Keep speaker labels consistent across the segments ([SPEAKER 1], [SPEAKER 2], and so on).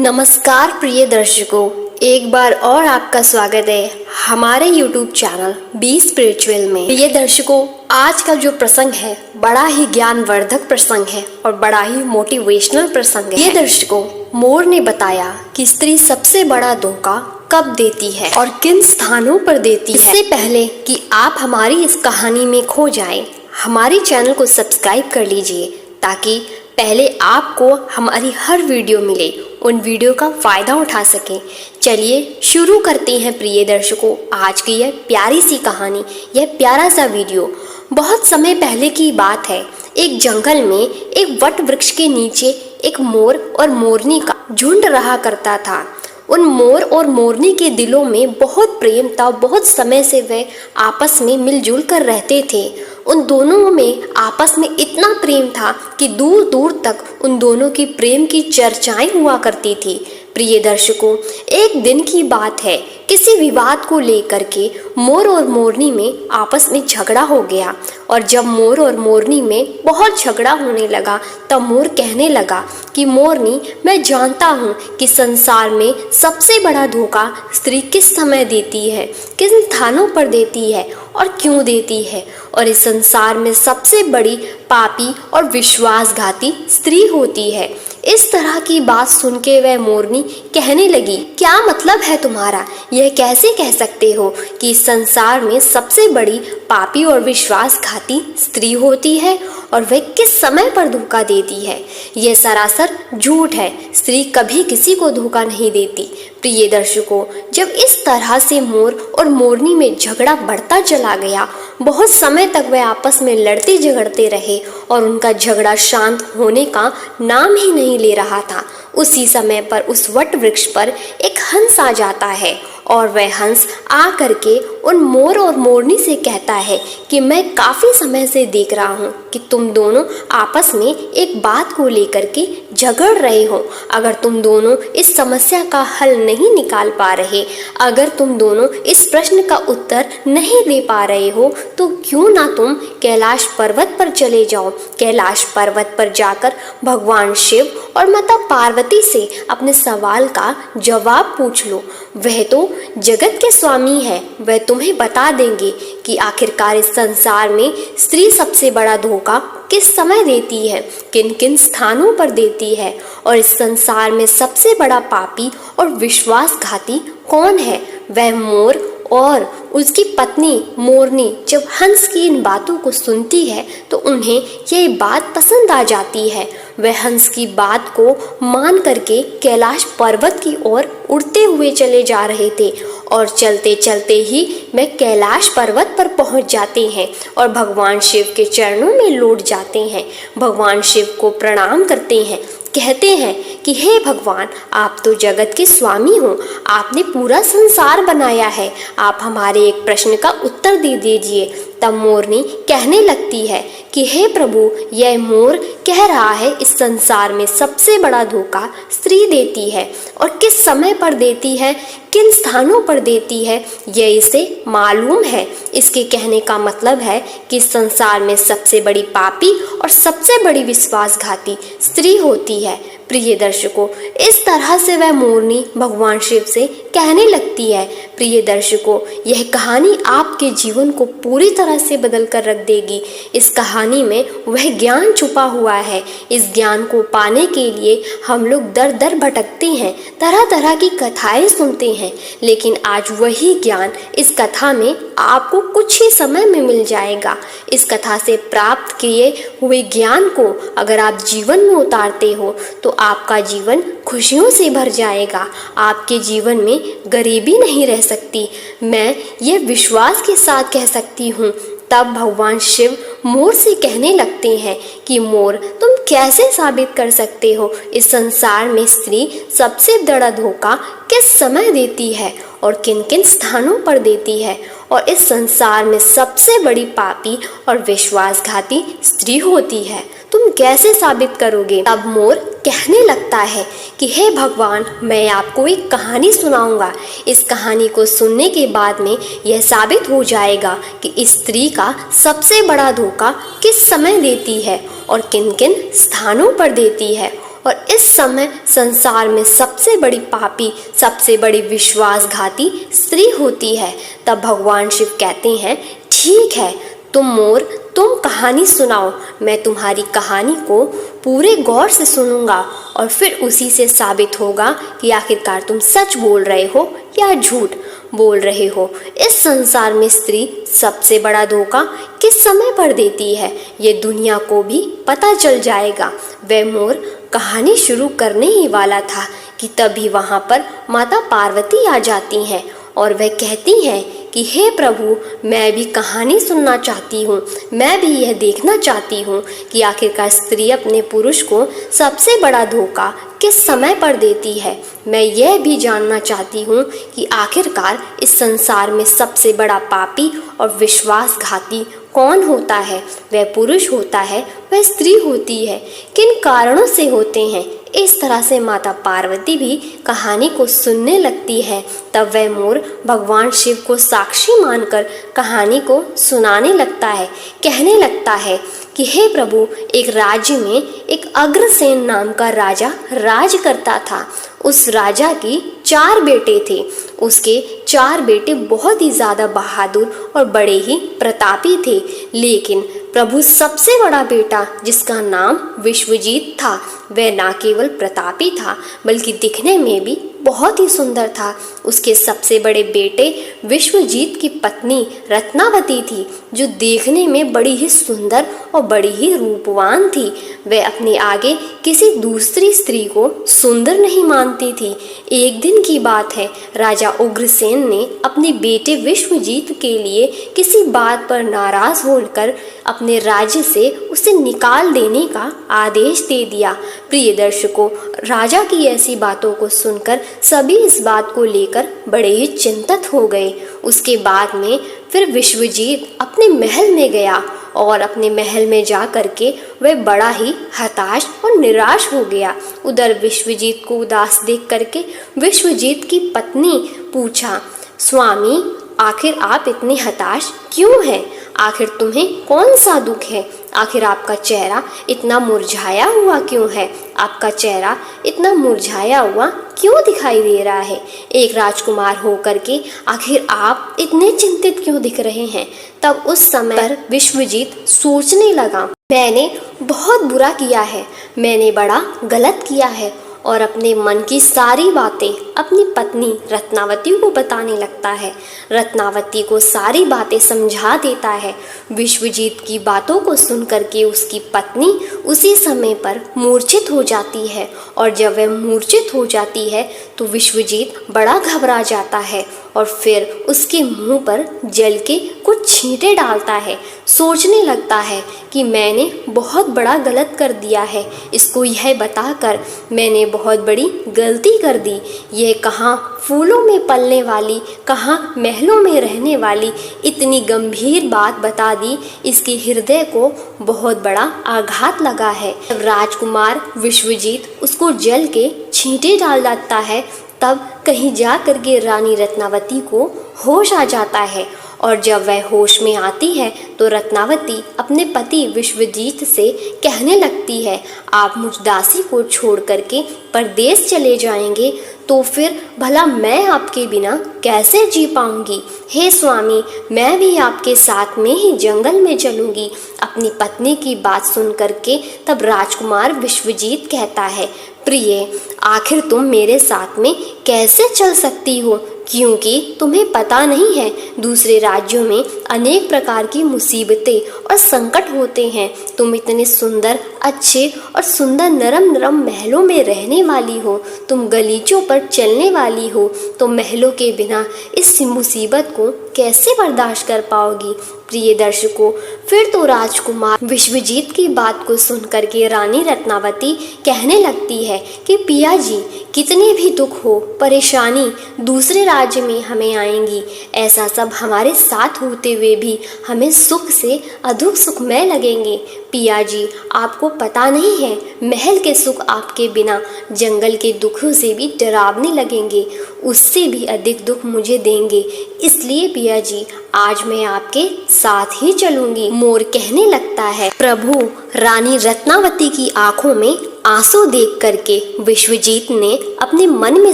[SPEAKER 1] नमस्कार प्रिय दर्शकों, एक बार और आपका स्वागत है हमारे YouTube चैनल बी स्पिरिचुअल में। प्रिय दर्शकों, आज का जो प्रसंग है बड़ा ही ज्ञानवर्धक प्रसंग है और बड़ा ही मोटिवेशनल प्रसंग है। प्रिय दर्शकों, मोर ने बताया कि स्त्री सबसे बड़ा धोखा कब देती है और किन स्थानों पर देती है। इससे पहले कि आप हमारी इस कहानी में खो जाएं, हमारे चैनल को सब्सक्राइब कर लीजिए ताकि पहले आपको हमारी हर वीडियो मिले, उन वीडियो का फायदा उठा सकें। चलिए शुरू करते हैं प्रिय दर्शकों आज की यह प्यारी सी कहानी, यह प्यारा सा वीडियो। बहुत समय पहले की बात है, एक जंगल में एक वट वृक्ष के नीचे एक मोर और मोरनी का झुंड रहा करता था। उन मोर और मोरनी के दिलों में बहुत प्रेम था। बहुत समय से वे आपस में मिलजुल कर रहते थे। उन दोनों में आपस में इतना प्रेम था कि दूर दूर तक उन दोनों की प्रेम की चर्चाएं हुआ करती थी। प्रिय दर्शकों, एक दिन की बात है, किसी विवाद को लेकर के मोर और मोरनी में आपस में झगड़ा हो गया। और जब मोर और मोरनी में बहुत झगड़ा होने लगा तब मोर कहने लगा कि मोरनी, मैं जानता हूँ कि संसार में सबसे बड़ा धोखा स्त्री किस समय देती है, किन स्थानों पर देती है और क्यों देती है। और इस संसार में सबसे बड़ी पापी और विश्वासघाती स्त्री होती है। इस तरह की बात सुन के वह मोरनी कहने लगी, क्या मतलब है तुम्हारा? यह कैसे कह सकते हो कि इस संसार में सबसे बड़ी पापी और विश्वासघाती स्त्री होती है और वह किस समय पर धोखा देती है? यह सरासर झूठ है। स्त्री कभी किसी को धोखा नहीं देती। प्रिय दर्शकों, जब इस तरह से मोर और मोरनी में झगड़ा बढ़ता चला गया, बहुत समय तक वे आपस में लड़ते झगड़ते रहे और उनका झगड़ा शांत होने का नाम ही नहीं ले रहा था। उसी समय पर उस वट वृक्ष पर एक हंस आ जाता है और वह हंस आ करके उन मोर और मोरनी से कहता है कि मैं काफ़ी समय से देख रहा हूँ कि तुम दोनों आपस में एक बात को लेकर के झगड़ रहे हो। अगर तुम दोनों इस समस्या का हल नहीं निकाल पा रहे, अगर तुम दोनों इस प्रश्न का उत्तर नहीं दे पा रहे हो, तो क्यों ना तुम कैलाश पर्वत पर चले जाओ। कैलाश पर्वत पर जाकर भगवान शिव और माता पार्वती से अपने सवाल का जवाब पूछ लो। वह तो जगत के स्वामी है, वह तुम्हें बता देंगे कि आखिरकार इस संसार में स्त्री सबसे बड़ा धोखा किस समय देती है, किन किन स्थानों पर देती है और इस संसार में सबसे बड़ा पापी और विश्वासघाती कौन है। वह मोर और उसकी पत्नी मोरनी जब हंस की इन बातों को सुनती है तो उन्हें यह बात पसंद आ जाती है। वह हंस की बात को मान करके कैलाश पर्वत की ओर उड़ते हुए चले जा रहे थे और चलते चलते ही वे कैलाश पर्वत पर पहुंच जाते हैं और भगवान शिव के चरणों में लौट जाते हैं। भगवान शिव को प्रणाम करते हैं, कहते हैं कि हे भगवान, आप तो जगत के स्वामी हो, आपने पूरा संसार बनाया है, आप हमारे एक प्रश्न का उत्तर दे दीजिए। तब मोरनी कहने लगती है कि हे प्रभु, यह मोर कह रहा है इस संसार में सबसे बड़ा धोखा स्त्री देती है और किस समय पर देती है, किन स्थानों पर देती है, यह इसे मालूम है। इसके कहने का मतलब है कि इस संसार में सबसे बड़ी पापी और सबसे बड़ी विश्वासघाती स्त्री होती है। प्रिय दर्शकों, इस तरह से वह मोरनी भगवान शिव से कहने लगती है। प्रिय दर्शकों, यह कहानी आपके जीवन को पूरी तरह से बदल कर रख देगी। इस कहानी में वह ज्ञान छुपा हुआ है। इस ज्ञान को पाने के लिए हम लोग दर दर भटकते हैं, तरह तरह की कथाएं सुनते हैं, लेकिन आज वही ज्ञान इस कथा में आपको कुछ ही समय में मिल जाएगा। इस कथा से प्राप्त किए हुए ज्ञान को अगर आप जीवन में उतारते हो तो आपका जीवन खुशियों से भर जाएगा। आपके जीवन में गरीबी नहीं रह सकती। मैं ये विश्वास के साथ कह सकती हूँ। तब भगवान शिव मोर से कहने लगते हैं कि मोर, तुम कैसे साबित कर सकते हो इस संसार में स्त्री सबसे बड़ा धोखा किस समय देती है और किन किन स्थानों पर देती है और इस संसार में सबसे बड़ी पापी और विश्वासघाती स्त्री होती है, तुम कैसे साबित करोगे? तब मोर कहने लगता है कि हे भगवान, मैं आपको एक कहानी सुनाऊंगा। इस कहानी को सुनने के बाद में यह साबित हो जाएगा कि इस स्त्री का सबसे बड़ा धोखा किस समय देती है और किन किन स्थानों पर देती है और इस समय संसार में सबसे बड़ी पापी, सबसे बड़ी विश्वासघाती स्त्री होती है। तब भगवान शिव कहते हैं, ठीक है तुम मोर, तुम कहानी सुनाओ, मैं तुम्हारी कहानी को पूरे गौर से सुनूंगा और फिर उसी से साबित होगा कि आखिरकार तुम सच बोल रहे हो या झूठ बोल रहे हो। इस संसार में स्त्री सबसे बड़ा धोखा किस समय पर देती है, ये दुनिया को भी पता चल जाएगा। वह मोर कहानी शुरू करने ही वाला था कि तभी वहाँ पर माता पार्वती आ जाती हैं और वह कहती हैं कि हे प्रभु, मैं भी कहानी सुनना चाहती हूँ, मैं भी यह देखना चाहती हूँ कि आखिरकार स्त्री अपने पुरुष को सबसे बड़ा धोखा किस समय पर देती है। मैं यह भी जानना चाहती हूँ कि आखिरकार इस संसार में सबसे बड़ा पापी और विश्वासघाती कौन होता है, वह पुरुष होता है, वह स्त्री होती है, किन कारणों से होते हैं। इस तरह से माता पार्वती भी कहानी को सुनने लगती है। तब वह मोर भगवान शिव को साक्षी मानकर कहानी को सुनाने लगता है, कहने लगता है कि हे प्रभु, एक राज्य में एक अग्रसेन नाम का राजा राज करता था। उस राजा की 4 बेटे थे। उसके 4 बेटे बहुत ही ज़्यादा बहादुर और बड़े ही प्रतापी थे, लेकिन प्रभु सबसे बड़ा बेटा, जिसका नाम विश्वजीत था, वह न केवल प्रतापी था बल्कि दिखने में भी बहुत ही सुंदर था। उसके सबसे बड़े बेटे विश्वजीत की पत्नी रत्नावती थी, जो देखने में बड़ी ही सुंदर और बड़ी ही रूपवान थी। वह अपने आगे किसी दूसरी स्त्री को सुंदर नहीं मानती थी। एक दिन की बात है, राजा उग्रसेन ने अपने बेटे विश्वजीत के लिए किसी बात पर नाराज होकर अपने राज्य से उसे निकाल देने का आदेश दे दिया। प्रिय दर्शकों, राजा की ऐसी बातों को सुनकर सभी इस बात को लेकर बड़े ही चिंतित हो गए। उसके बाद में फिर विश्वजीत अपने महल में गया और अपने महल में जा करके वह बड़ा ही हताश और निराश हो गया। उधर विश्वजीत को उदास देख करके विश्वजीत की पत्नी पूछा, स्वामी, आखिर आप इतने हताश क्यों हैं? आखिर तुम्हें कौन सा दुख है? आखिर आपका चेहरा इतना मुरझाया हुआ क्यों है? आपका चेहरा इतना मुरझाया हुआ क्यों दिखाई दे रहा है? एक राजकुमार होकर के आखिर आप इतने चिंतित क्यों दिख रहे हैं? तब उस समय पर विश्वजीत सोचने लगा, मैंने बहुत बुरा किया है, मैंने बड़ा गलत किया है, और अपने मन की सारी बातें अपनी पत्नी रत्नावती को बताने लगता है। रत्नावती को सारी बातें समझा देता है। विश्वजीत की बातों को सुन करके उसकी पत्नी उसी समय पर मूर्छित हो जाती है, और जब वह मूर्छित हो जाती है तो विश्वजीत बड़ा घबरा जाता है और फिर उसके मुंह पर जल के कुछ छींटे डालता है। सोचने लगता है कि मैंने बहुत बड़ा गलत कर दिया है, इसको यह बताकर मैंने बहुत बड़ी गलती कर दी। यह कहाँ फूलों में पलने वाली, कहाँ महलों में रहने वाली इतनी गंभीर बात बता दी, इसके हृदय को बहुत बड़ा आघात लगा है। जब राजकुमार विश्वजीत उसको जल के छींटे डाल देता है, तब कहीं जा करके रानी रत्नावती को होश आ जाता है, और जब वह होश में आती है तो रत्नावती अपने पति विश्वजीत से कहने लगती है, आप मुझ दासी को छोड़ करके परदेश चले जाएंगे तो फिर भला मैं आपके बिना कैसे जी पाऊंगी? हे स्वामी, मैं भी आपके साथ में ही जंगल में चलूंगी। अपनी पत्नी की बात सुन करके तब राजकुमार विश्वजीत कहता है, प्रिय, आखिर तुम मेरे साथ में कैसे चल सकती हो? क्योंकि तुम्हें पता नहीं है, दूसरे राज्यों में अनेक प्रकार की मुसीबतें और संकट होते हैं। तुम इतने सुंदर, अच्छे और सुंदर नरम नरम महलों में रहने वाली हो, तुम गलीचों पर चलने वाली हो, तो महलों के बिना इस मुसीबत को कैसे बर्दाश्त कर पाओगी? प्रिय दर्शकों, फिर तो राजकुमार विश्वजीत की बात को सुन करके रानी रत्नावती कहने लगती है कि पिया जी, कितने भी दुख हो, परेशानी दूसरे राज्य में हमें आएंगी, ऐसा सब हमारे साथ होते हुए भी हमें सुख से अधिक सुखमय लगेंगे। पिया जी, आपको पता नहीं है, महल के सुख आपके बिना जंगल के दुखों से भी डरावने लगेंगे, उससे भी अधिक दुख मुझे देंगे। इसलिए पिया जी, आज मैं आपके साथ ही चलूंगी। मोर कहने लगता है, प्रभु, रानी रत्नावती की आंखों में आंसू देख करके विश्वजीत ने अपने मन में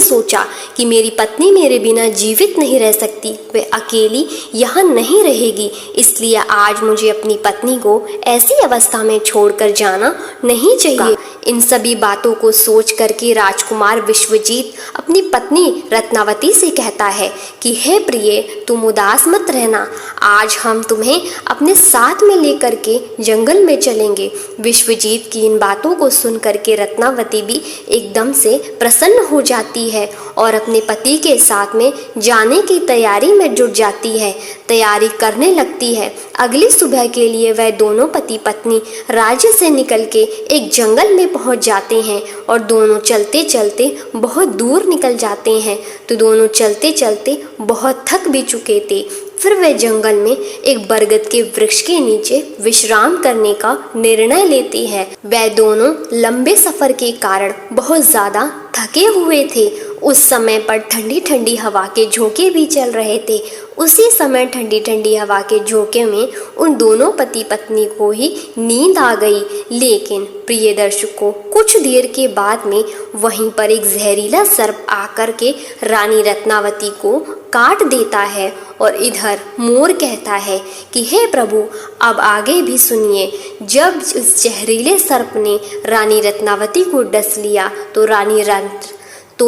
[SPEAKER 1] सोचा कि मेरी पत्नी मेरे बिना जीवित नहीं रह सकती, वह अकेली यहाँ नहीं रहेगी, इसलिए आज मुझे अपनी पत्नी को ऐसी अवस्था में छोड़कर जाना नहीं चाहिए। इन सभी बातों को सोच करके राजकुमार विश्वजीत अपनी पत्नी रत्नावती से कहता है कि हे प्रिय, तुम उदास मत रहना, आज हम तुम्हें अपने साथ में लेकर के जंगल में चलेंगे। विश्वजीत की इन बातों को सुन करके रत्नावती भी एकदम से प्रसन्न हो जाती है और अपने पति के साथ में जाने की तैयारी में जुट जाती है, तैयारी करने लगती है। अगली सुबह के लिए वह दोनों पति पत्नी राज्य से निकल के एक जंगल में पहुंच जाते हैं और दोनों चलते चलते बहुत दूर निकल जाते हैं। तो दोनों चलते चलते बहुत थक भी चुके थे। फिर वे जंगल में एक बरगद के वृक्ष के नीचे विश्राम करने का निर्णय लेते हैं। वे दोनों लंबे सफर के कारण बहुत ज्यादा थके हुए थे। उस समय पर ठंडी ठंडी हवा के झोंके भी चल रहे थे। उसी समय ठंडी ठंडी हवा के झोंके में उन दोनों पति पत्नी को ही नींद आ गई। लेकिन प्रिय दर्शकों, कुछ देर के बाद में वहीं पर एक जहरीला सर्प आकर के रानी रत्नावती को काट देता है और इधर मोर कहता है कि हे प्रभु, अब आगे भी सुनिए। जब उस जहरीले सर्प ने रानी रत्नावती को डस लिया तो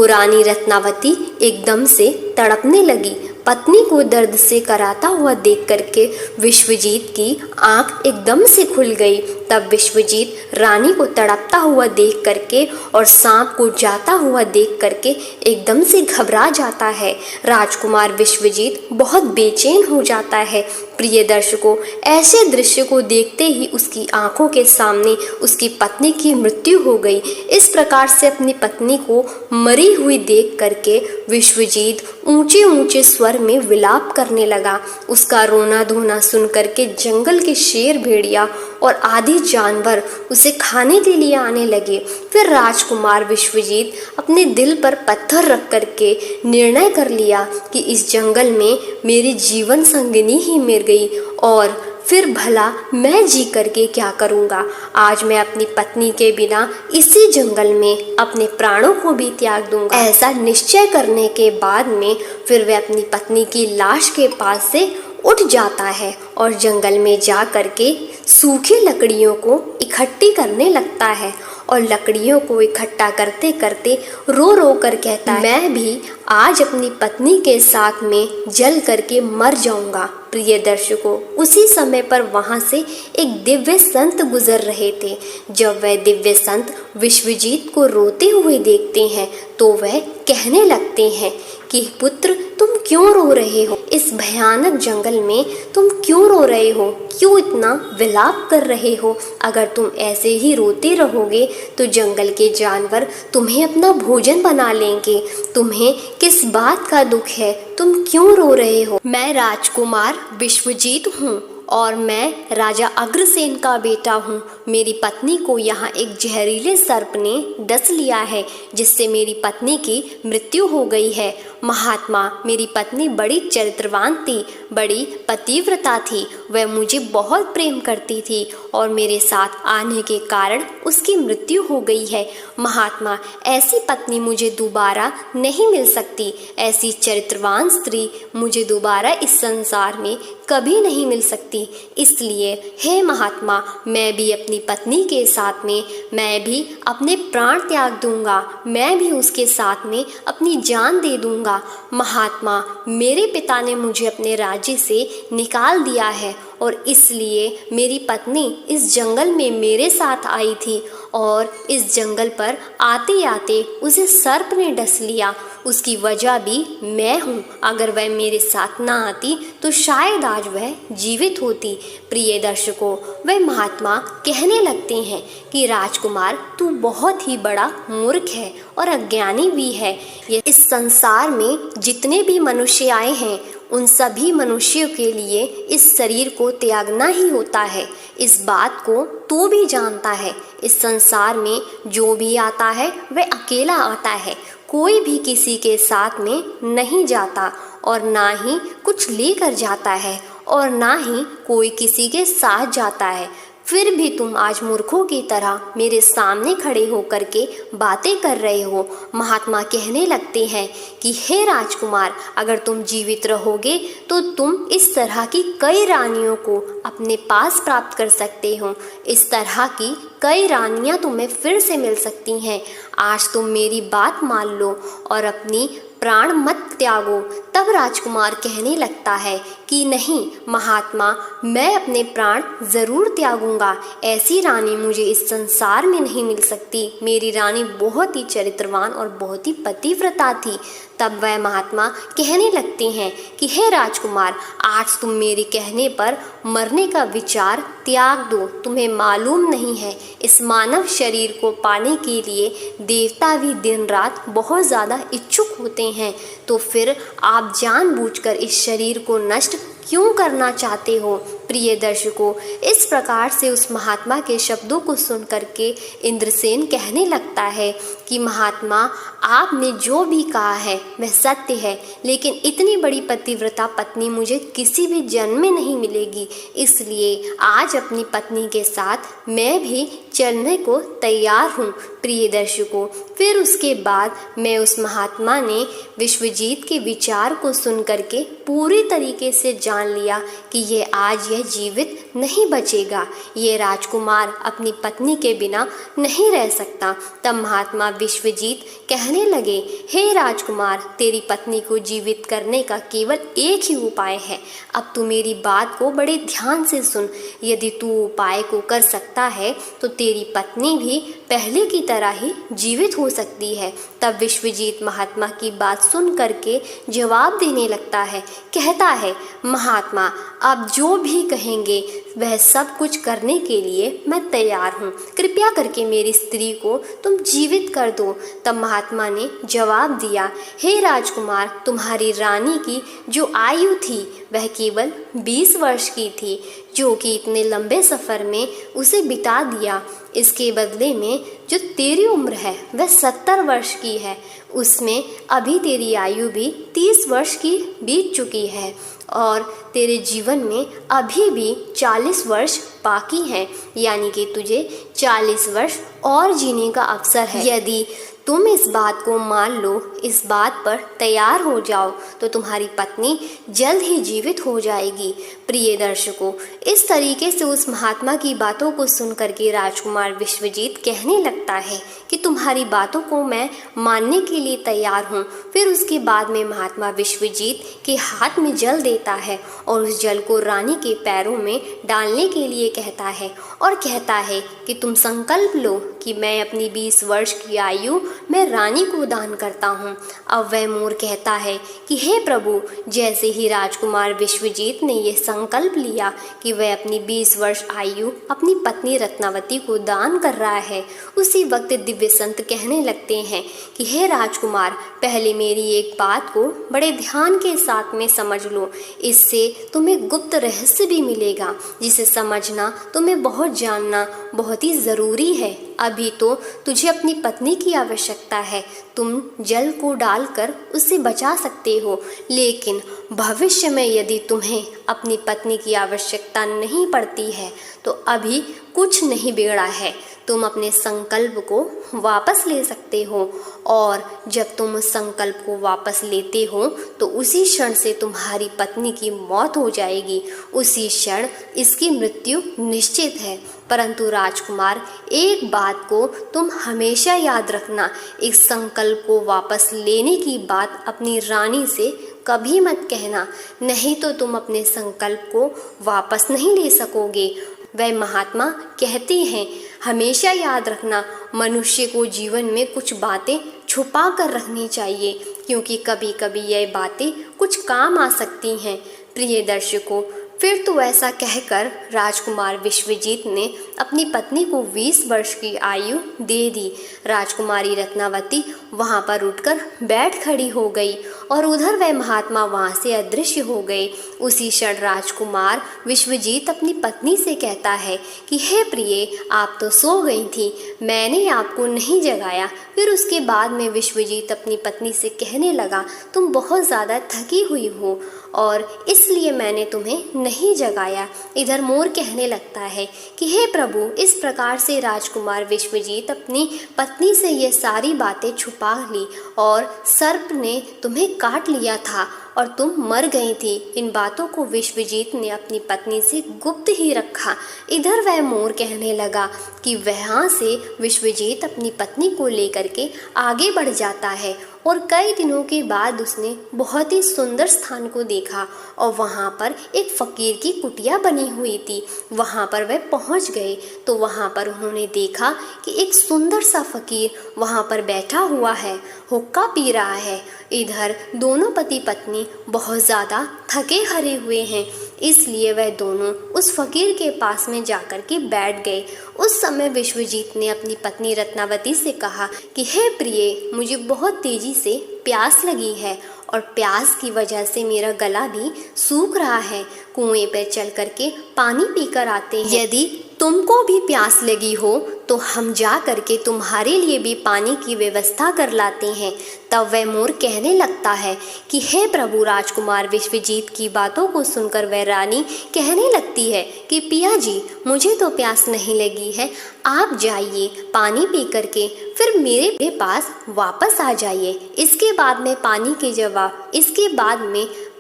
[SPEAKER 1] रानी रत्नावती एकदम से तड़पने लगी। पत्नी को दर्द से कराता हुआ देख करके विश्वजीत की आंख एकदम से खुल गई। तब विश्वजीत रानी को तड़पता हुआ देख करके और सांप को जाता हुआ देख करके एकदम से घबरा जाता है। राजकुमार विश्वजीत बहुत बेचैन हो जाता है। प्रिय दर्शकों, ऐसे दृश्य को देखते ही उसकी आंखों के सामने उसकी पत्नी की मृत्यु हो गई। इस प्रकार से अपनी पत्नी को मरी हुई देख करके विश्वजीत ऊंचे ऊंचे स्वर में विलाप करने लगा। उसका रोना धोना सुन करके जंगल के शेर, भेड़िया और आदि जानवर उसे खाने के लिए आने लगे। फिर राजकुमार विश्वजीत अपने दिल पर पत्थर रख करके निर्णय कर लिया कि इस जंगल में मेरी जीवन संगिनी ही मर गई और फिर भला मैं जी करके क्या करूँगा। आज मैं अपनी पत्नी के बिना इसी जंगल में अपने प्राणों को भी त्याग दूंगा। ऐसा निश्चय करने के बाद में फिर वह अपनी पत्नी की लाश के पास से उठ जाता है और जंगल में जा करके सूखी लकड़ियों को इकट्ठी करने लगता है और लकड़ियों को इकट्ठा करते करते रो रो कर कहता है, मैं भी आज अपनी पत्नी के साथ में जल करके मर जाऊंगा। प्रिय दर्शकों, उसी समय पर वहां से एक दिव्य संत गुजर रहे थे। जब वह दिव्य संत विश्वजीत को रोते हुए देखते हैं तो वह कहने लगते हैं कि पुत्र, तुम क्यों रो रहे हो? इस भयानक जंगल में तुम क्यों रो रहे हो? क्यों इतना विलाप कर रहे हो? अगर तुम ऐसे ही रोते रहोगे तो जंगल के जानवर तुम्हें अपना भोजन बना लेंगे। तुम्हें किस बात का दुख है? तुम क्यों रो रहे हो? मैं राजकुमार विश्वजीत हूँ और मैं राजा अग्रसेन का बेटा हूँ। मेरी पत्नी को यहाँ एक जहरीले सर्प ने डस लिया है, जिससे मेरी पत्नी की मृत्यु हो गई है। महात्मा, मेरी पत्नी बड़ी चरित्रवान थी, बड़ी पतिव्रता थी। वह मुझे बहुत प्रेम करती थी और मेरे साथ आने के कारण उसकी मृत्यु हो गई है। महात्मा, ऐसी पत्नी मुझे दोबारा नहीं मिल सकती। ऐसी चरित्रवान स्त्री मुझे दोबारा इस संसार में कभी नहीं मिल सकती। इसलिए हे महात्मा, मैं भी अपनी पत्नी के साथ में मैं भी अपने प्राण त्याग दूंगा। मैं भी उसके साथ में अपनी जान दे दूंगा। महात्मा, मेरे पिता ने मुझे अपने राज्य से निकाल दिया है और इसलिए मेरी पत्नी इस जंगल में मेरे साथ आई थी और इस जंगल पर आते आते उसे सर्प ने डस लिया। उसकी वजह भी मैं हूँ। अगर वह मेरे साथ ना आती तो शायद आज वह जीवित होती। प्रिय दर्शकों, वह महात्मा कहने लगते हैं कि राजकुमार, तू बहुत ही बड़ा मूर्ख है और अज्ञानी भी है। ये इस संसार में जितने भी मनुष्य आए हैं उन सभी मनुष्यों के लिए इस शरीर को त्यागना ही होता है। इस बात को तू भी जानता है। इस संसार में जो भी आता है वह अकेला आता है। कोई भी किसी के साथ में नहीं जाता और ना ही कुछ लेकर जाता है और ना ही कोई किसी के साथ जाता है। फिर भी तुम आज मूर्खों की तरह मेरे सामने खड़े होकर के बातें कर रहे हो। महात्मा कहने लगते हैं कि हे राजकुमार, अगर तुम जीवित रहोगे तो तुम इस तरह की कई रानियों को अपने पास प्राप्त कर सकते हो। इस तरह की कई रानियां तुम्हें फिर से मिल सकती हैं। आज तुम मेरी बात मान लो और अपनी प्राण मत त्यागो। तब राजकुमार कहने लगता है कि नहीं महात्मा, मैं अपने प्राण जरूर त्यागूंगा। ऐसी रानी मुझे इस संसार में नहीं मिल सकती। मेरी रानी बहुत ही चरित्रवान और बहुत ही पतिव्रता थी। तब वह महात्मा कहने लगते हैं कि हे राजकुमार, आज तुम मेरे कहने पर मरने का विचार त्याग दो। तुम्हें मालूम नहीं है, इस मानव शरीर को पाने के लिए देवता भी दिन रात बहुत ज़्यादा इच्छुक होते हैं। तो फिर आप जानबूझकर इस शरीर को नष्ट क्यों करना चाहते हो? प्रिय दर्शकों, इस प्रकार से उस महात्मा के शब्दों को सुन करके इंद्रसेन कहने लगता है कि महात्मा, आपने जो भी कहा है वह सत्य है, लेकिन इतनी बड़ी पतिव्रता पत्नी मुझे किसी भी जन्म में नहीं मिलेगी। इसलिए आज अपनी पत्नी के साथ मैं भी चलने को तैयार हूँ। प्रिय दर्शकों, फिर उसके बाद मैं उस महात्मा ने विश्वजीत के विचार को सुन करके पूरी तरीके से जान लिया कि ये आज यह जीवित नहीं बचेगा। ये राजकुमार अपनी पत्नी के बिना नहीं रह सकता। तब महात्मा विश्वजीत कहने लगे, हे राजकुमार, तेरी पत्नी को जीवित करने का केवल एक ही उपाय है। अब तू मेरी बात को बड़े ध्यान से सुन। यदि तू उपाय को कर सकता है तो तेरी पत्नी भी पहले की तरह ही जीवित हो सकती है। तब विश्वजीत महात्मा की बात सुन करके जवाब देने लगता है। कहता है, महात्मा, आप जो भी कहेंगे वह सब कुछ करने के लिए मैं तैयार हूँ। कृपया करके मेरी स्त्री को तुम जीवित कर दो। तब महात्मा ने जवाब दिया, हे राजकुमार, तुम्हारी रानी की जो आयु थी वह केवल 20 वर्ष की थी, जो कि इतने लंबे सफ़र में उसे बिता दिया। इसके बदले में जो तेरी उम्र है वह 70 वर्ष की है। उसमें अभी तेरी आयु भी 30 वर्ष की बीत चुकी है और तेरे जीवन में अभी भी 40 वर्ष बाकी हैं, यानी कि तुझे 40 वर्ष और जीने का अवसर है। यदि तुम इस बात को मान लो, इस बात पर तैयार हो जाओ, तो तुम्हारी पत्नी जल्द ही जीवित हो जाएगी। प्रिय दर्शकों, इस तरीके से उस महात्मा की बातों को सुन करके राजकुमार विश्वजीत कहने लगता है कि तुम्हारी बातों को मैं मानने के लिए तैयार हूँ। फिर उसके बाद में महात्मा विश्वजीत के हाथ में जल देता है और उस जल को रानी के पैरों में डालने के लिए कहता है और कहता है कि तुम संकल्प लो कि मैं अपनी 20 वर्ष की आयु मैं रानी को दान करता हूँ। अब वह मोर कहता है कि हे प्रभु, जैसे ही राजकुमार विश्वजीत ने यह संकल्प लिया कि वह अपनी 20 वर्ष आयु अपनी पत्नी रत्नावती को दान कर रहा है, उसी वक्त दिव्य संत कहने लगते हैं कि हे राजकुमार, पहले मेरी एक बात को बड़े ध्यान के साथ में समझ लो। इससे तुम्हें गुप्त रहस्य भी मिलेगा, जिसे समझना तुम्हें बहुत जानना बहुत ही ज़रूरी है। अभी तो तुझे अपनी पत्नी की आवश्यकता है, तुम जल को डालकर उसे बचा सकते हो, लेकिन भविष्य में यदि तुम्हें अपनी पत्नी की आवश्यकता नहीं पड़ती है तो अभी कुछ नहीं बिगड़ा है। तुम अपने संकल्प को वापस ले सकते हो और जब तुम उस संकल्प को वापस लेते हो तो उसी क्षण से तुम्हारी पत्नी की मौत हो जाएगी। उसी क्षण इसकी मृत्यु निश्चित है। परंतु राजकुमार, एक बात को तुम हमेशा याद रखना, इस संकल्प को वापस लेने की बात अपनी रानी से कभी मत कहना, नहीं तो तुम अपने संकल्प को वापस नहीं ले सकोगे। वह महात्मा कहते हैं, हमेशा याद रखना, मनुष्य को जीवन में कुछ बातें छुपा कर रखनी चाहिए, क्योंकि कभी कभी यह बातें कुछ काम आ सकती हैं। प्रिय दर्शकों, फिर तो ऐसा कहकर राजकुमार विश्वजीत ने अपनी पत्नी को 20 वर्ष की आयु दे दी। राजकुमारी रत्नावती वहां पर उठकर बैठ खड़ी हो गई और उधर वह महात्मा वहां से अदृश्य हो गए। उसी क्षण राजकुमार विश्वजीत अपनी पत्नी से कहता है कि हे प्रिय, आप तो सो गई थी, मैंने आपको नहीं जगाया। फिर उसके बाद में विश्वजीत अपनी पत्नी से कहने लगा, तुम बहुत ज़्यादा थकी हुई हो और इसलिए मैंने तुम्हें नहीं जगाया। इधर मोर कहने लगता है कि हे प्रभु, इस प्रकार से राजकुमार विश्वजीत अपनी पत्नी से ये सारी बातें छुपा ली और सर्प ने तुम्हें काट लिया था और तुम मर गई थी। इन बातों को विश्वजीत ने अपनी पत्नी से गुप्त ही रखा। इधर वह मोर कहने लगा कि वहाँ से विश्वजीत अपनी पत्नी को लेकर के आगे बढ़ जाता है और कई दिनों के बाद उसने बहुत ही सुंदर स्थान को देखा और वहाँ पर एक फ़कीर की कुटिया बनी हुई थी। वहाँ पर वह पहुँच गए तो वहाँ पर उन्होंने देखा कि एक सुंदर सा फ़कीर वहाँ पर बैठा हुआ है, हुक्का पी रहा है। इधर दोनों पति पत्नी बहुत ज़्यादा थके हारे हुए हैं, इसलिए वह दोनों उस फ़कीर के पास में जाकर के बैठ गए। उस समय विश्वजीत ने अपनी पत्नी रत्नावती से कहा कि हे प्रिय, मुझे बहुत तेज़ी से प्यास लगी है और प्यास की वजह से मेरा गला भी सूख रहा है। कुएं पर चल करके पानी पीकर आते हैं। यदि तुमको भी प्यास लगी हो तो हम जा करके तुम्हारे लिए भी पानी की व्यवस्था कर लाते हैं। तब वह मोर कहने लगता है कि हे प्रभु, राजकुमार विश्वजीत की बातों को सुनकर वह रानी कहने लगती है कि पिया जी, मुझे तो प्यास नहीं लगी है, आप जाइए पानी पी करके फिर मेरे पास वापस आ जाइए। इसके बाद में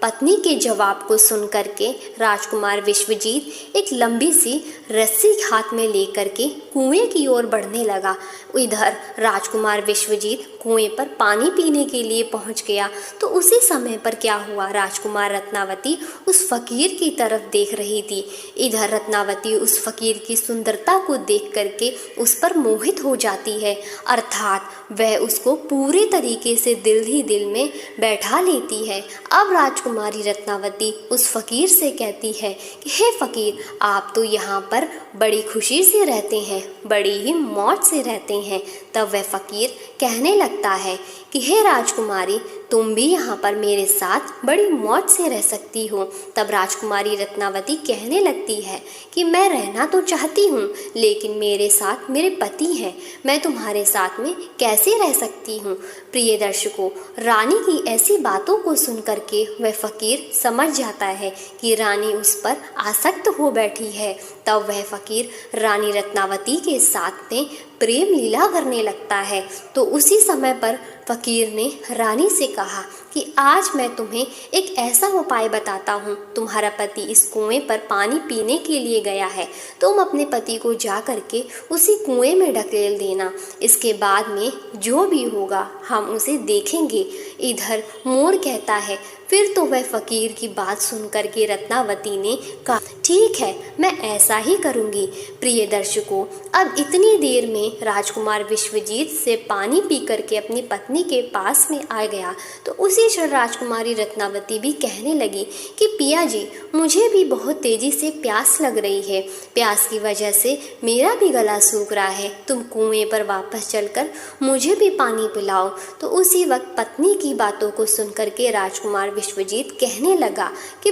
[SPEAKER 1] पत्नी के जवाब को सुन करके राजकुमार विश्वजीत एक लंबी सी रस्सी हाथ में लेकर के कुएं की ओर बढ़ने लगा। इधर राजकुमार विश्वजीत कुएं पर पानी पीने के लिए पहुंच गया तो उसी समय पर क्या हुआ, राजकुमार रत्नावती उस फकीर की तरफ देख रही थी। इधर रत्नावती उस फकीर की सुंदरता को देख करके उस पर मोहित हो जाती है, अर्थात वह उसको पूरे तरीके से दिल ही दिल में बैठा लेती है। अब राजकुमारी रत्नावती उस फकीर से कहती है कि हे फकीर, आप तो यहाँ पर बड़ी खुशी से रहते हैं, बड़ी ही मौज से रहते हैं। तब वह फकीर कहने लगता है कि हे राजकुमारी, तुम भी यहाँ पर मेरे साथ बड़ी मौज से रह सकती हो। तब राजकुमारी रत्नावती कहने लगती है कि मैं रहना तो चाहती हूँ, लेकिन मेरे साथ मेरे पति हैं, मैं तुम्हारे साथ में कैसे रह सकती हूँ। प्रिय दर्शकों, रानी की ऐसी बातों को सुन करके वह फकीर समझ जाता है कि रानी उस पर आसक्त हो बैठी है। तब वह फकीर रानी रत्नावती के साथ में प्रेम लीला करने लगता है। तो उसी समय पर फकीर ने रानी से कहा कि आज मैं तुम्हें एक ऐसा उपाय बताता हूँ। तुम्हारा पति इस कुएं पर पानी पीने के लिए गया है, तुम अपने पति को जा करके उसी कुएं में ढकेल देना। इसके बाद में जो भी होगा हम उसे देखेंगे। इधर मोर कहता है, फिर तो वह फकीर की बात सुन करके रत्नावती ने कहा ठीक है, मैं ऐसा ही करूँगी। प्रिय दर्शकों, अब इतनी देर में राजकुमार विश्वजीत से पानी पी करके अपनी पत्नी के पास में आ गया तो उसी क्षण राजकुमारी रत्नावती भी कहने लगी कि पिया जी, मुझे भी बहुत तेज़ी से प्यास लग रही है, प्यास की वजह से मेरा भी गला सूख रहा है, तुम कुएं पर वापस चलकर मुझे भी पानी पिलाओ। तो उसी वक्त पत्नी की बातों को सुन करके राजकुमार विश्वजीत कहने लगा कि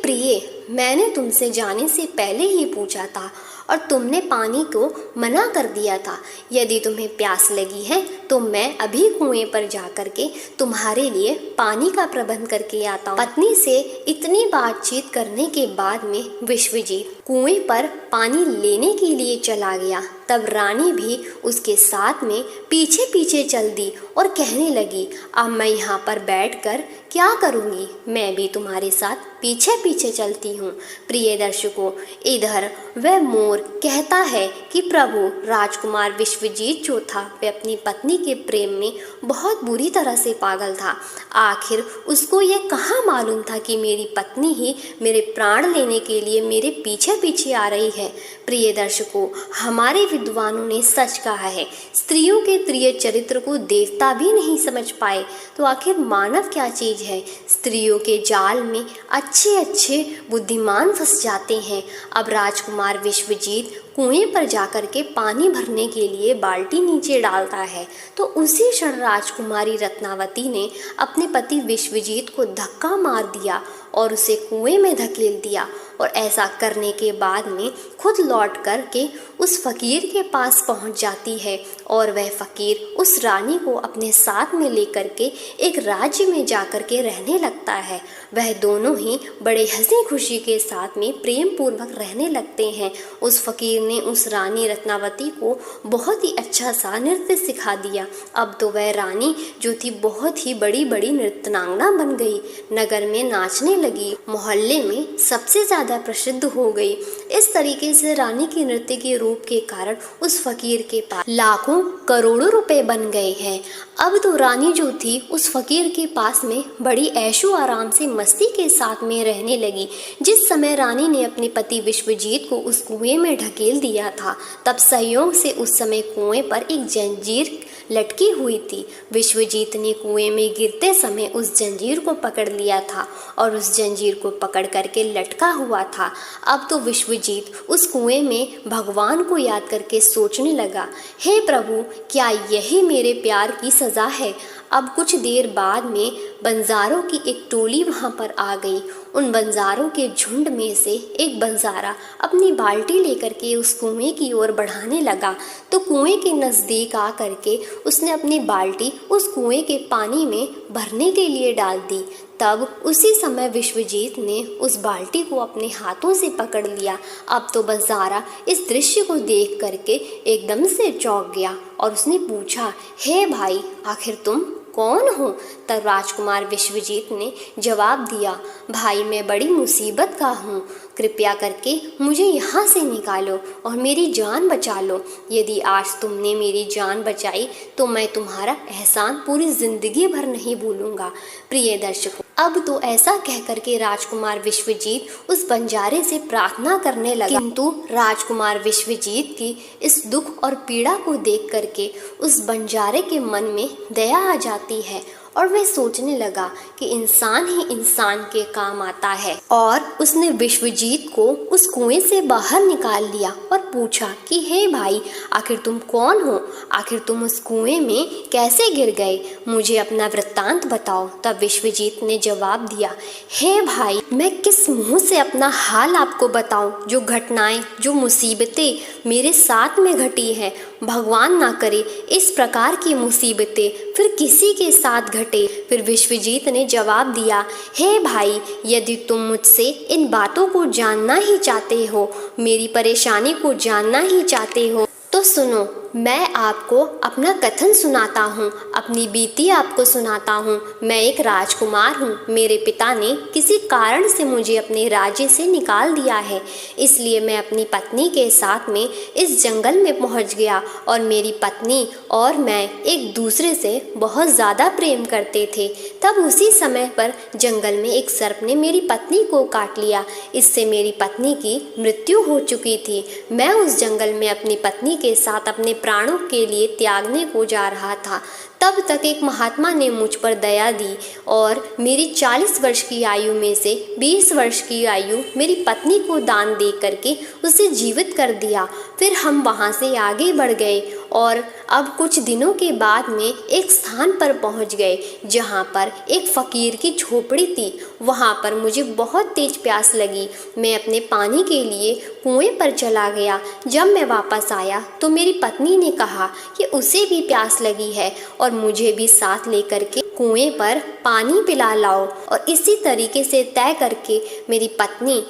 [SPEAKER 1] प्रिय, मैंने तुमसे जाने से पहले ही पूछा था और तुमने पानी को मना कर दिया था। यदि तुम्हें प्यास लगी है तो मैं अभी कुएं पर जा करके तुम्हारे लिए पानी का प्रबंध करके आता हूँ। पत्नी से इतनी बातचीत करने के बाद में विश्वजीत कुएं पर पानी लेने के लिए चला गया। तब रानी भी उसके साथ में पीछे पीछे चल दी और कहने लगी, अब मैं यहाँ पर बैठकर क्या करूँगी, मैं भी तुम्हारे साथ पीछे पीछे चलती हूँ। प्रिय दर्शकों, इधर वह मोर कहता है कि प्रभु, राजकुमार विश्वजीत जो था वह अपनी पत्नी पत्नी के प्रेम में बहुत बुरी तरह से पागल था। आखिर उसको यह कहाँ मालूम था कि मेरी पत्नी ही मेरे प्राण लेने के लिए मेरे पीछे पीछे आ रही है। प्रिय दर्शकों, हमारे विद्वानों ने सच कहा है, स्त्रियों के प्रिय चरित्र को देवता भी नहीं समझ पाए तो आखिर मानव क्या चीज़ है। स्त्रियों के जाल में अच्छे अच्छे बुद्धिमान फंस जाते हैं। अब राजकुमार विश्वजीत कुएं पर जाकर के पानी भरने के लिए बाल्टी नीचे डालता है तो उसी क्षण राजकुमारी रत्नावती ने अपने पति विश्वजीत को धक्का मार दिया और उसे कुएं में धकेल दिया। और ऐसा करने के बाद में खुद लौट कर के उस फकीर के पास पहुंच जाती है और वह फकीर उस रानी को अपने साथ में लेकर के एक राज्य में जाकर के रहने लगता है। वह दोनों ही बड़े हंसी खुशी के साथ में प्रेम पूर्वक रहने लगते हैं। उस फकीर ने उस रानी रत्नावती को बहुत ही अच्छा सा नृत्य सिखा दिया। अब तो वह रानी जो थी बहुत ही बड़ी बड़ी नृत्यनांगना बन गई, नगर में नाचने लगी, मोहल्ले में सबसे ज़्यादा प्रसिद्ध हो गई। इस तरीके से रानी के नृत्य के रूप के कारण उस फकीर के पास लाखों करोड़ों रुपए बन गए हैं। अब तो रानी जो थी उस फकीर के पास में बड़ी ऐशो आराम से मस्ती के साथ में रहने लगी। जिस समय रानी ने अपने पति विश्वजीत को उस कुएं में ढकेल दिया था तब संयोग से उस समय कुएं पर एक जंजीर लटकी हुई थी। विश्वजीत ने कुएं में गिरते समय उस जंजीर को पकड़ लिया था और उस जंजीर को पकड़ करके लटका हुआ था। अब तो विश्वजीत उस कुएं में भगवान को याद करके सोचने लगा, हे प्रभु, क्या यही मेरे प्यार की सज़ा है। अब कुछ देर बाद में बंजारों की एक टोली वहाँ पर आ गई। उन बंजारों के झुंड में से एक बंजारा अपनी बाल्टी लेकर के उस कुएं की ओर बढ़ाने लगा तो कुएं के नज़दीक आ करके उसने अपनी बाल्टी उस कुएं के पानी में भरने के लिए डाल दी। तब उसी समय विश्वजीत ने उस बाल्टी को अपने हाथों से पकड़ लिया। अब तो बंजारा इस दृश्य को देख करके एकदम से चौंक गया और उसने पूछा, हे भाई, आखिर तुम कौन हो। तब राजकुमार विश्वजीत ने जवाब दिया, भाई, मैं बड़ी मुसीबत का हूँ, कृपया करके मुझे यहाँ से निकालो और मेरी जान बचा लो। यदि आज तुमने मेरी जान बचाई तो मैं तुम्हारा एहसान पूरी ज़िंदगी भर नहीं भूलूंगा। प्रिय दर्शकों, अब तो ऐसा कह करके राजकुमार विश्वजीत उस बंजारे से प्रार्थना करने लगा, किंतु राजकुमार विश्वजीत की इस दुख और पीड़ा को देख करके उस बंजारे के मन में दया आ जाती है और वह सोचने लगा कि इंसान ही इंसान के काम आता है। और उसने विश्वजीत को उस कुएं से बाहर निकाल लिया और पूछा कि हे भाई, आखिर तुम कौन हो, आखिर तुम उस कुएं में कैसे गिर गए, मुझे अपना वृत्तांत बताओ। तब विश्वजीत ने जवाब दिया, हे भाई, मैं किस मुंह से अपना हाल आपको बताऊं। जो घटनाएं, जो मुसीबतें मेरे साथ में घटी हैं, भगवान ना करे इस प्रकार की मुसीबतें फिर किसी के साथ घटे। फिर विश्वजीत ने जवाब दिया, हे भाई, यदि तुम मुझसे इन बातों को जानना ही चाहते हो, मेरी परेशानी को जानना ही चाहते हो, तो सुनो, मैं आपको अपना कथन सुनाता हूँ, अपनी बीती आपको सुनाता हूँ। मैं एक राजकुमार हूँ। मेरे पिता ने किसी कारण से मुझे अपने राज्य से निकाल दिया है, इसलिए मैं अपनी पत्नी के साथ में इस जंगल में पहुँच गया और मेरी पत्नी और मैं एक दूसरे से बहुत ज़्यादा प्रेम करते थे। तब उसी समय पर जंगल में एक सर्प ने मेरी पत्नी को काट लिया। इससे मेरी पत्नी की मृत्यु हो चुकी थी। मैं उस जंगल में अपनी पत्नी के साथ अपने प्राणों के लिए त्यागने को जा रहा था। तब तक एक महात्मा ने मुझ पर दया दी और मेरी 40 वर्ष की आयु में से 20 वर्ष की आयु मेरी पत्नी को दान दे करके उसे जीवित कर दिया। फिर हम वहाँ से आगे बढ़ गए और अब कुछ दिनों के बाद में एक स्थान पर पहुँच गए जहाँ पर एक फ़कीर की झोपड़ी थी। वहाँ पर मुझे बहुत तेज प्यास लगी। मैं अपने पानी के लिए कुएं पर चला गया। जब मैं वापस आया तो मेरी पत्नी ने कहा कि उसे भी प्यास लगी है और मुझे भी साथ लेकर के कुएं पर पानी पिला लाओ। और इसी तरीके से तय करके मेरी पत्नी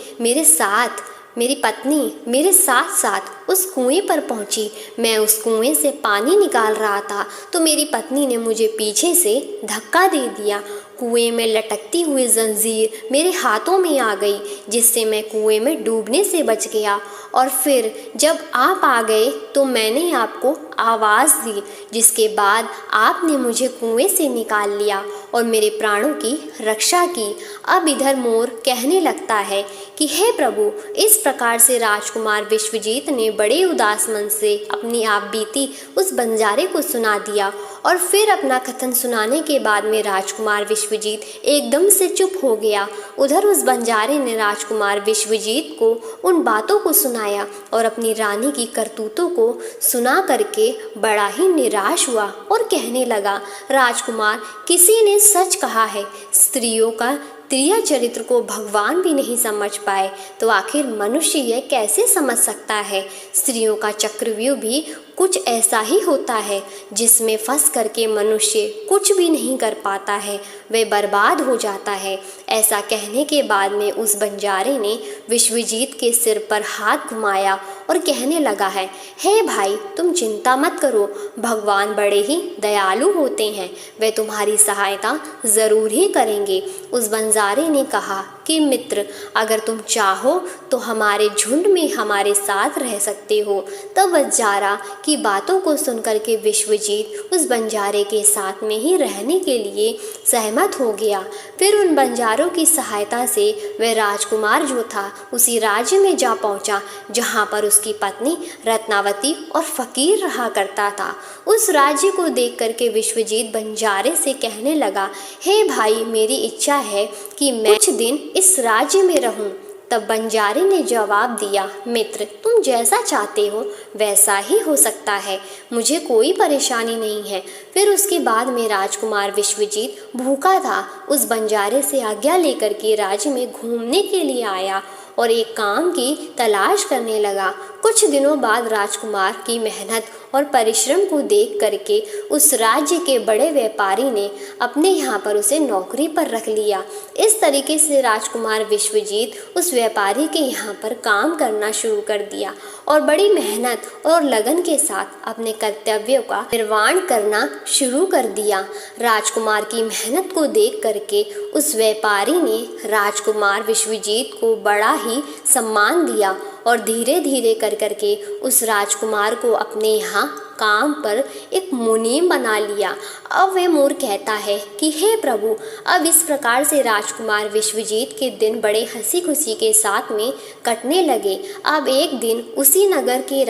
[SPEAKER 1] मेरे साथ साथ उस कुएं पर पहुंची। मैं उस कुएं से पानी निकाल रहा था तो मेरी पत्नी ने मुझे पीछे से धक्का दे दिया। कुएं में लटकती हुई जंजीर मेरे हाथों में आ गई, जिससे मैं कुएं में डूबने से बच गया। और फिर जब आप आ गए तो मैंने आपको आवाज़ दी, जिसके बाद आपने मुझे कुएं से निकाल लिया और मेरे प्राणों की रक्षा की। अब इधर मोर कहने लगता है कि हे प्रभु, इस प्रकार से राजकुमार विश्वजीत ने बड़े उदास मन से अपनी आप बीती उस बंजारे को सुना दिया। और फिर अपना कथन सुनाने के बाद में राजकुमार विश्वजीत एकदम से चुप हो गया। उधर उस बंजारे ने राजकुमार विश्वजीत को उन बातों को सुनाया और अपनी रानी की करतूतों को सुना करके बड़ा ही निराश हुआ और कहने लगा, राजकुमार, किसी ने सच कहा है, स्त्रियों का प्रिय चरित्र को भगवान भी नहीं समझ पाए तो आखिर मनुष्य यह कैसे समझ सकता है। स्त्रियों का चक्रव्यूह भी कुछ ऐसा ही होता है, जिसमें फंस करके मनुष्य कुछ भी नहीं कर पाता है, वह बर्बाद हो जाता है। ऐसा कहने के बाद में उस बंजारे ने विश्वजीत के सिर पर हाथ घुमाया और कहने लगा है, हे भाई, तुम चिंता मत करो, भगवान बड़े ही दयालु होते हैं, वे तुम्हारी सहायता ज़रूर ही करेंगे। उस बंजारे ने कहा कि मित्र, अगर तुम चाहो तो हमारे झुंड में हमारे साथ रह सकते हो। तब बंजारा की बातों को सुनकर के विश्वजीत उस बंजारे के साथ में ही रहने के लिए सहमत हो गया। फिर उन बंजारों की सहायता से वह राजकुमार जो था उसी राज्य में जा पहुंचा जहां पर उसकी पत्नी रत्नावती और फकीर रहा करता था। उस राज्य को देख करके विश्वजीत बंजारे से कहने लगा, हे भाई, मेरी इच्छा है कि मैं कुछ दिन इस राज्य में रहूं। तब बंजारे ने जवाब दिया, मित्र, तुम जैसा चाहते हो वैसा ही हो सकता है, मुझे कोई परेशानी नहीं है। फिर उसके बाद में राजकुमार विश्वजीत भूखा था उस बंजारे से आज्ञा लेकर के राज्य में घूमने के लिए आया और एक काम की तलाश करने लगा। कुछ दिनों बाद राजकुमार की मेहनत और परिश्रम को देख करके उस राज्य के बड़े व्यापारी ने अपने यहाँ पर उसे नौकरी पर रख लिया। इस तरीके से राजकुमार विश्वजीत उस व्यापारी के यहाँ पर काम करना शुरू कर दिया और बड़ी मेहनत और लगन के साथ अपने कर्तव्यों का निर्वहन करना शुरू कर दिया। राजकुमार की मेहनत को देख करके उस व्यापारी ने राजकुमार विश्वजीत को बड़ा ही सम्मान दिया और धीरे धीरे कर करके उस राजकुमार को अपने यहाँ काम पर एक मुनीम बना लिया। अब वह मोर कहता है कि हे प्रभु, अब इस प्रकार से राजकुमार विश्वजीत के दिन बड़े हंसी खुशी के साथ में कटने लगे। अब एक दिन उसी नगर के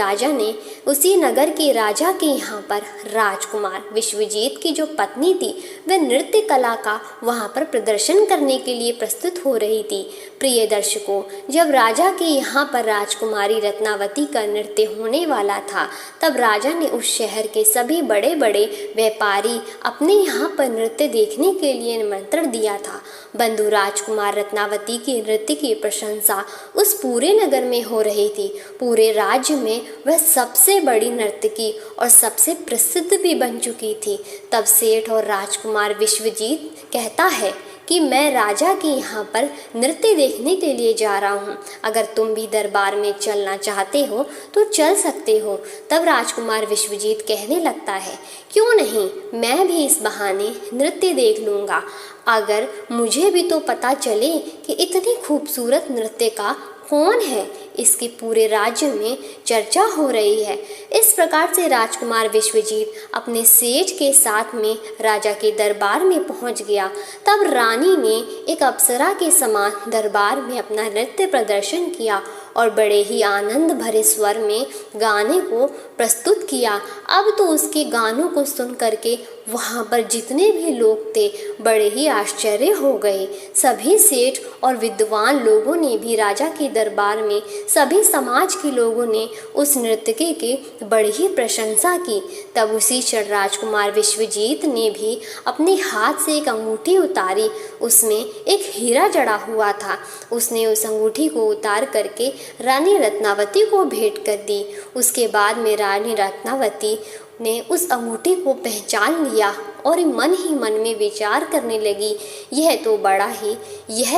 [SPEAKER 1] राजा के यहाँ पर राजकुमार विश्वजीत की जो पत्नी थी वह नृत्य कला का वहाँ पर प्रदर्शन करने के लिए प्रस्तुत हो रही थी। प्रिय दर्शकों, जब राजा के यहाँ पर राजकुमारी रत्नावती का नृत्य होने वाला था तब राजा ने उस शहर के सभी बड़े बड़े व्यापारी अपने यहाँ पर नृत्य देखने के लिए निमंत्रण दिया था। बंधु राजकुमार रत्नावती के नृत्य की प्रशंसा उस पूरे नगर में हो रही थी। पूरे राज्य में वह सबसे बड़ी नर्तकी और सबसे प्रसिद्ध भी बन चुकी थी। तब सेठ और राजकुमार विश्वजीत कहता है कि मैं राजा के यहाँ पर नृत्य देखने के लिए जा रहा हूँ, अगर तुम भी दरबार में चलना चाहते हो तो चल सकते हो। तब राजकुमार विश्वजीत कहने लगता है, क्यों नहीं, मैं भी इस बहाने नृत्य देख लूँगा। अगर मुझे भी तो पता चले कि इतनी खूबसूरत नृत्यिका कौन है, इसके पूरे राज्य में चर्चा हो रही है। इस प्रकार से राजकुमार विश्वजीत अपने सेठ के साथ में राजा के दरबार में पहुंच गया। तब रानी ने एक अप्सरा के समान दरबार में अपना नृत्य प्रदर्शन किया और बड़े ही आनंद भरे स्वर में गाने को प्रस्तुत किया। अब तो उसके गानों को सुन करके वहाँ पर जितने भी लोग थे बड़े ही आश्चर्य हो गए। सभी सेठ और विद्वान लोगों ने भी राजा के दरबार में सभी समाज के लोगों ने उस नर्तकी की बड़ी ही प्रशंसा की। तब उसी क्षण राजकुमार विश्वजीत ने भी अपने हाथ से एक अंगूठी उतारी, उसमें एक हीरा जड़ा हुआ था। उसने उस अंगूठी को उतार करके रानी रत्नावती को भेंट कर दी। उसके बाद में रानी रत्नावती ने उस अंगूठी को पहचान लिया और मन ही मन में विचार करने लगी, यह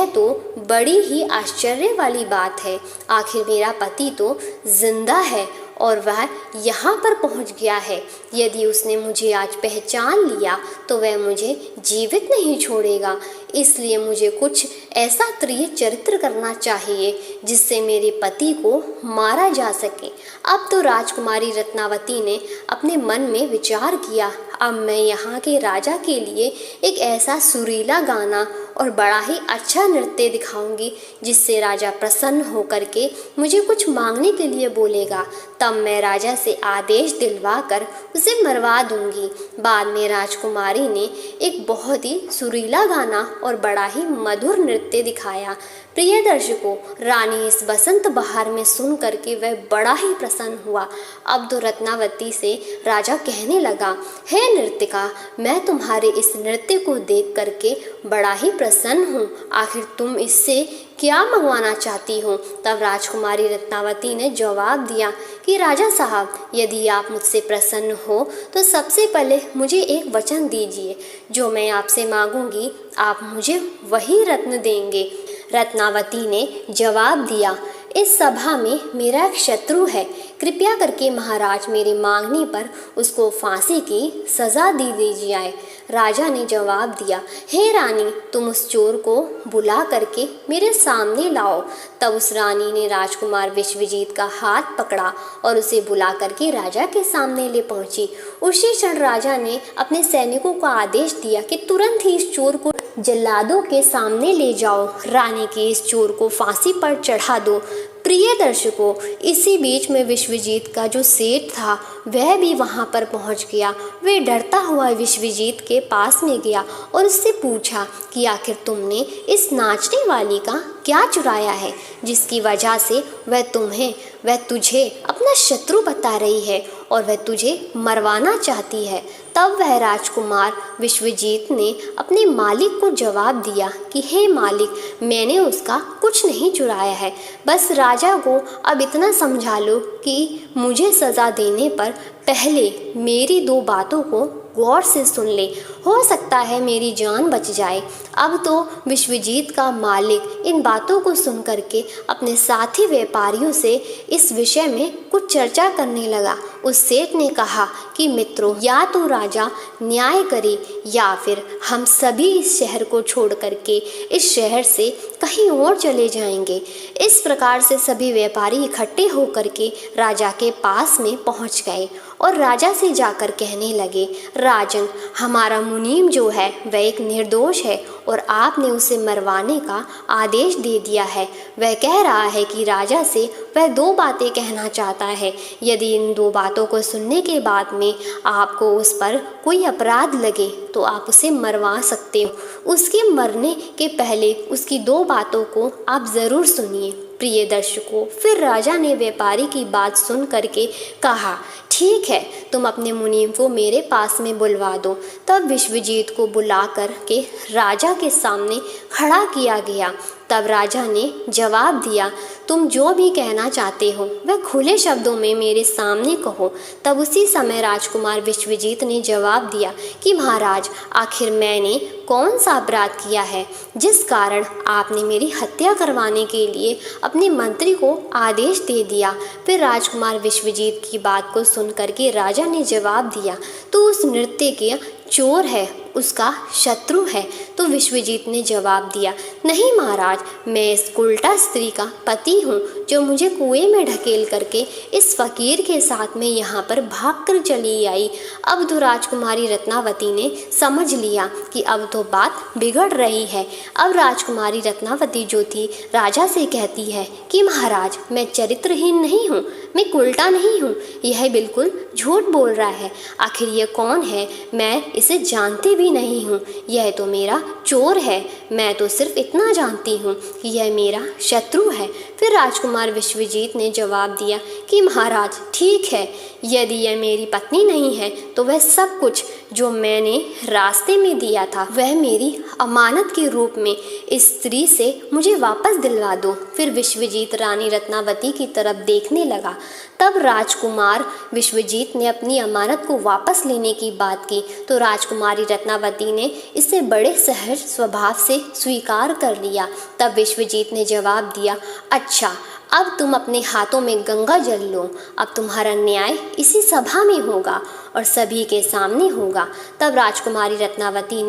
[SPEAKER 1] तो बड़ी ही आश्चर्य वाली बात है। आखिर मेरा पति तो जिंदा है और वह यहाँ पर पहुँच गया है। यदि उसने मुझे आज पहचान लिया तो वह मुझे जीवित नहीं छोड़ेगा। इसलिए मुझे कुछ ऐसा प्रिय चरित्र करना चाहिए जिससे मेरे पति को मारा जा सके। अब तो राजकुमारी रत्नावती ने अपने मन में विचार किया, अब मैं यहाँ के राजा के लिए एक ऐसा सुरीला गाना और बड़ा ही अच्छा नृत्य दिखाऊंगी जिससे राजा प्रसन्न होकर के मुझे कुछ मांगने के लिए बोलेगा। तब मैं राजा से आदेश दिलवा कर उसे मरवा दूंगी। बाद में राजकुमारी ने एक बहुत ही सुरीला गाना और बड़ा ही मधुर नृत्य दिखाया। प्रिय दर्शकों, रानी इस बसंत बहार में सुन करके वह बड़ा ही प्रसन्न हुआ। अब तो रत्नावती से राजा कहने लगा, हे नृत्यिका, मैं तुम्हारे इस नृत्य को देख करके बड़ा ही प्रसन्न हूँ। आखिर तुम इससे क्या मंगवाना चाहती हो? तब राजकुमारी रत्नावती ने जवाब दिया कि राजा साहब, यदि आप मुझसे प्रसन्न हो तो सबसे पहले मुझे एक वचन दीजिए। जो मैं आपसे मांगूंगी आप मुझे वही रत्न देंगे। रत्नावती ने जवाब दिया, इस सभा में मेरा एक शत्रु है, कृपया करके महाराज मेरे मांगने पर उसको फांसी की सज़ा दी दीजिए। राजा ने जवाब दिया, हे रानी, तुम उस चोर को बुला करके मेरे सामने लाओ। तब उस रानी ने राजकुमार विश्वजीत का हाथ पकड़ा और उसे बुला करके राजा के सामने ले पहुंची। उसी क्षण राजा ने अपने सैनिकों को आदेश दिया कि तुरंत ही इस चोर को जल्लादों के सामने ले जाओ, रानी के इस चोर को फांसी पर चढ़ा दो। प्रिय दर्शकों, इसी बीच में विश्वजीत का जो सेठ था वह भी वहां पर पहुंच गया। वह डरता हुआ विश्वजीत के पास में गया और उससे पूछा कि आखिर तुमने इस नाचने वाली का क्या चुराया है जिसकी वजह से वह तुझे अपना शत्रु बता रही है और वह तुझे मरवाना चाहती है। तब वह राजकुमार विश्वजीत ने अपने मालिक को जवाब दिया कि हे मालिक, मैंने उसका कुछ नहीं चुराया है। बस राजा को अब इतना समझा लो कि मुझे सज़ा देने पर पहले मेरी दो बातों को गौर से सुन ले, हो सकता है मेरी जान बच जाए। अब तो विश्वजीत का मालिक इन बातों को सुन करके अपने साथी व्यापारियों से इस विषय में कुछ चर्चा करने लगा। उस सेठ ने कहा कि मित्रों, या तो राजा न्याय करे या फिर हम सभी इस शहर को छोड़ करके इस शहर से कहीं और चले जाएंगे। इस प्रकार से सभी व्यापारी इकट्ठे होकर के राजा के पास में पहुंच गए और राजा से जाकर कहने लगे, राजन, हमारा मुनीम जो है वह एक निर्दोष है और आपने उसे मरवाने का आदेश दे दिया है। वह कह रहा है कि राजा से वह दो बातें कहना चाहता है। यदि इन दो बातों को सुनने के बाद में आपको उस पर कोई अपराध लगे तो आप उसे मरवा सकते हो। उसके मरने के पहले उसकी दो बातों को आप ज़रूर सुनिए। प्रिय दर्शकों, फिर राजा ने व्यापारी की बात सुन करके कहा, ठीक है, तुम अपने मुनीम को मेरे पास में बुलवा दो। तब विश्वजीत को बुला कर के राजा के सामने खड़ा किया गया। तब राजा ने जवाब दिया, तुम जो भी कहना चाहते हो वह खुले शब्दों में मेरे सामने कहो। तब उसी समय राजकुमार विश्वजीत ने जवाब दिया कि महाराज, आखिर मैंने कौन सा अपराध किया है जिस कारण आपने मेरी हत्या करवाने के लिए अपने मंत्री को आदेश दे दिया। फिर राजकुमार विश्वजीत की बात को सुन करके राजा ने जवाब दिया, तो उस नृत्य के चोर है, उसका शत्रु है। तो विश्वजीत ने जवाब दिया, नहीं महाराज, मैं इस उल्टा स्त्री का पति हूँ जो मुझे कुएं में ढकेल करके इस फकीर के साथ में यहाँ पर भागकर चली आई। अब तो राजकुमारी रत्नावती ने समझ लिया कि अब तो बात बिगड़ रही है। अब राजकुमारी रत्नावती जो थी राजा से कहती है कि महाराज, मैं चरित्रहीन नहीं हूँ, मैं उल्टा नहीं हूँ, यह बिल्कुल झूठ बोल रहा है। आखिर यह कौन है? मैं इसे जानती भी नहीं हूँ, यह तो मेरा चोर है। मैं तो सिर्फ इतना जानती हूँ कि यह मेरा शत्रु है। फिर राजकुमार विश्वजीत ने जवाब दिया कि महाराज, ठीक है, यदि यह मेरी पत्नी नहीं है तो वह सब कुछ जो मैंने रास्ते में दिया था वह मेरी अमानत के रूप में इस स्त्री से मुझे वापस दिलवा दो। फिर विश्वजीत रानी रत्नावती की तरफ देखने लगा। तब राजकुमार विश्वजीत ने अपनी अमानत को वापस लेने की बात की तो राजकुमारी रत्नावती ने इसे बड़े सहज स्वभाव से स्वीकार कर लिया। तब विश्वजीत ने जवाब दिया, अच्छा, अब तुम अपने हाथों में गंगा जल लो, अब तुम्हारा न्याय इसी सभा में होगा और सभी के सामने होगा। तब राजकुमारी रत्नावती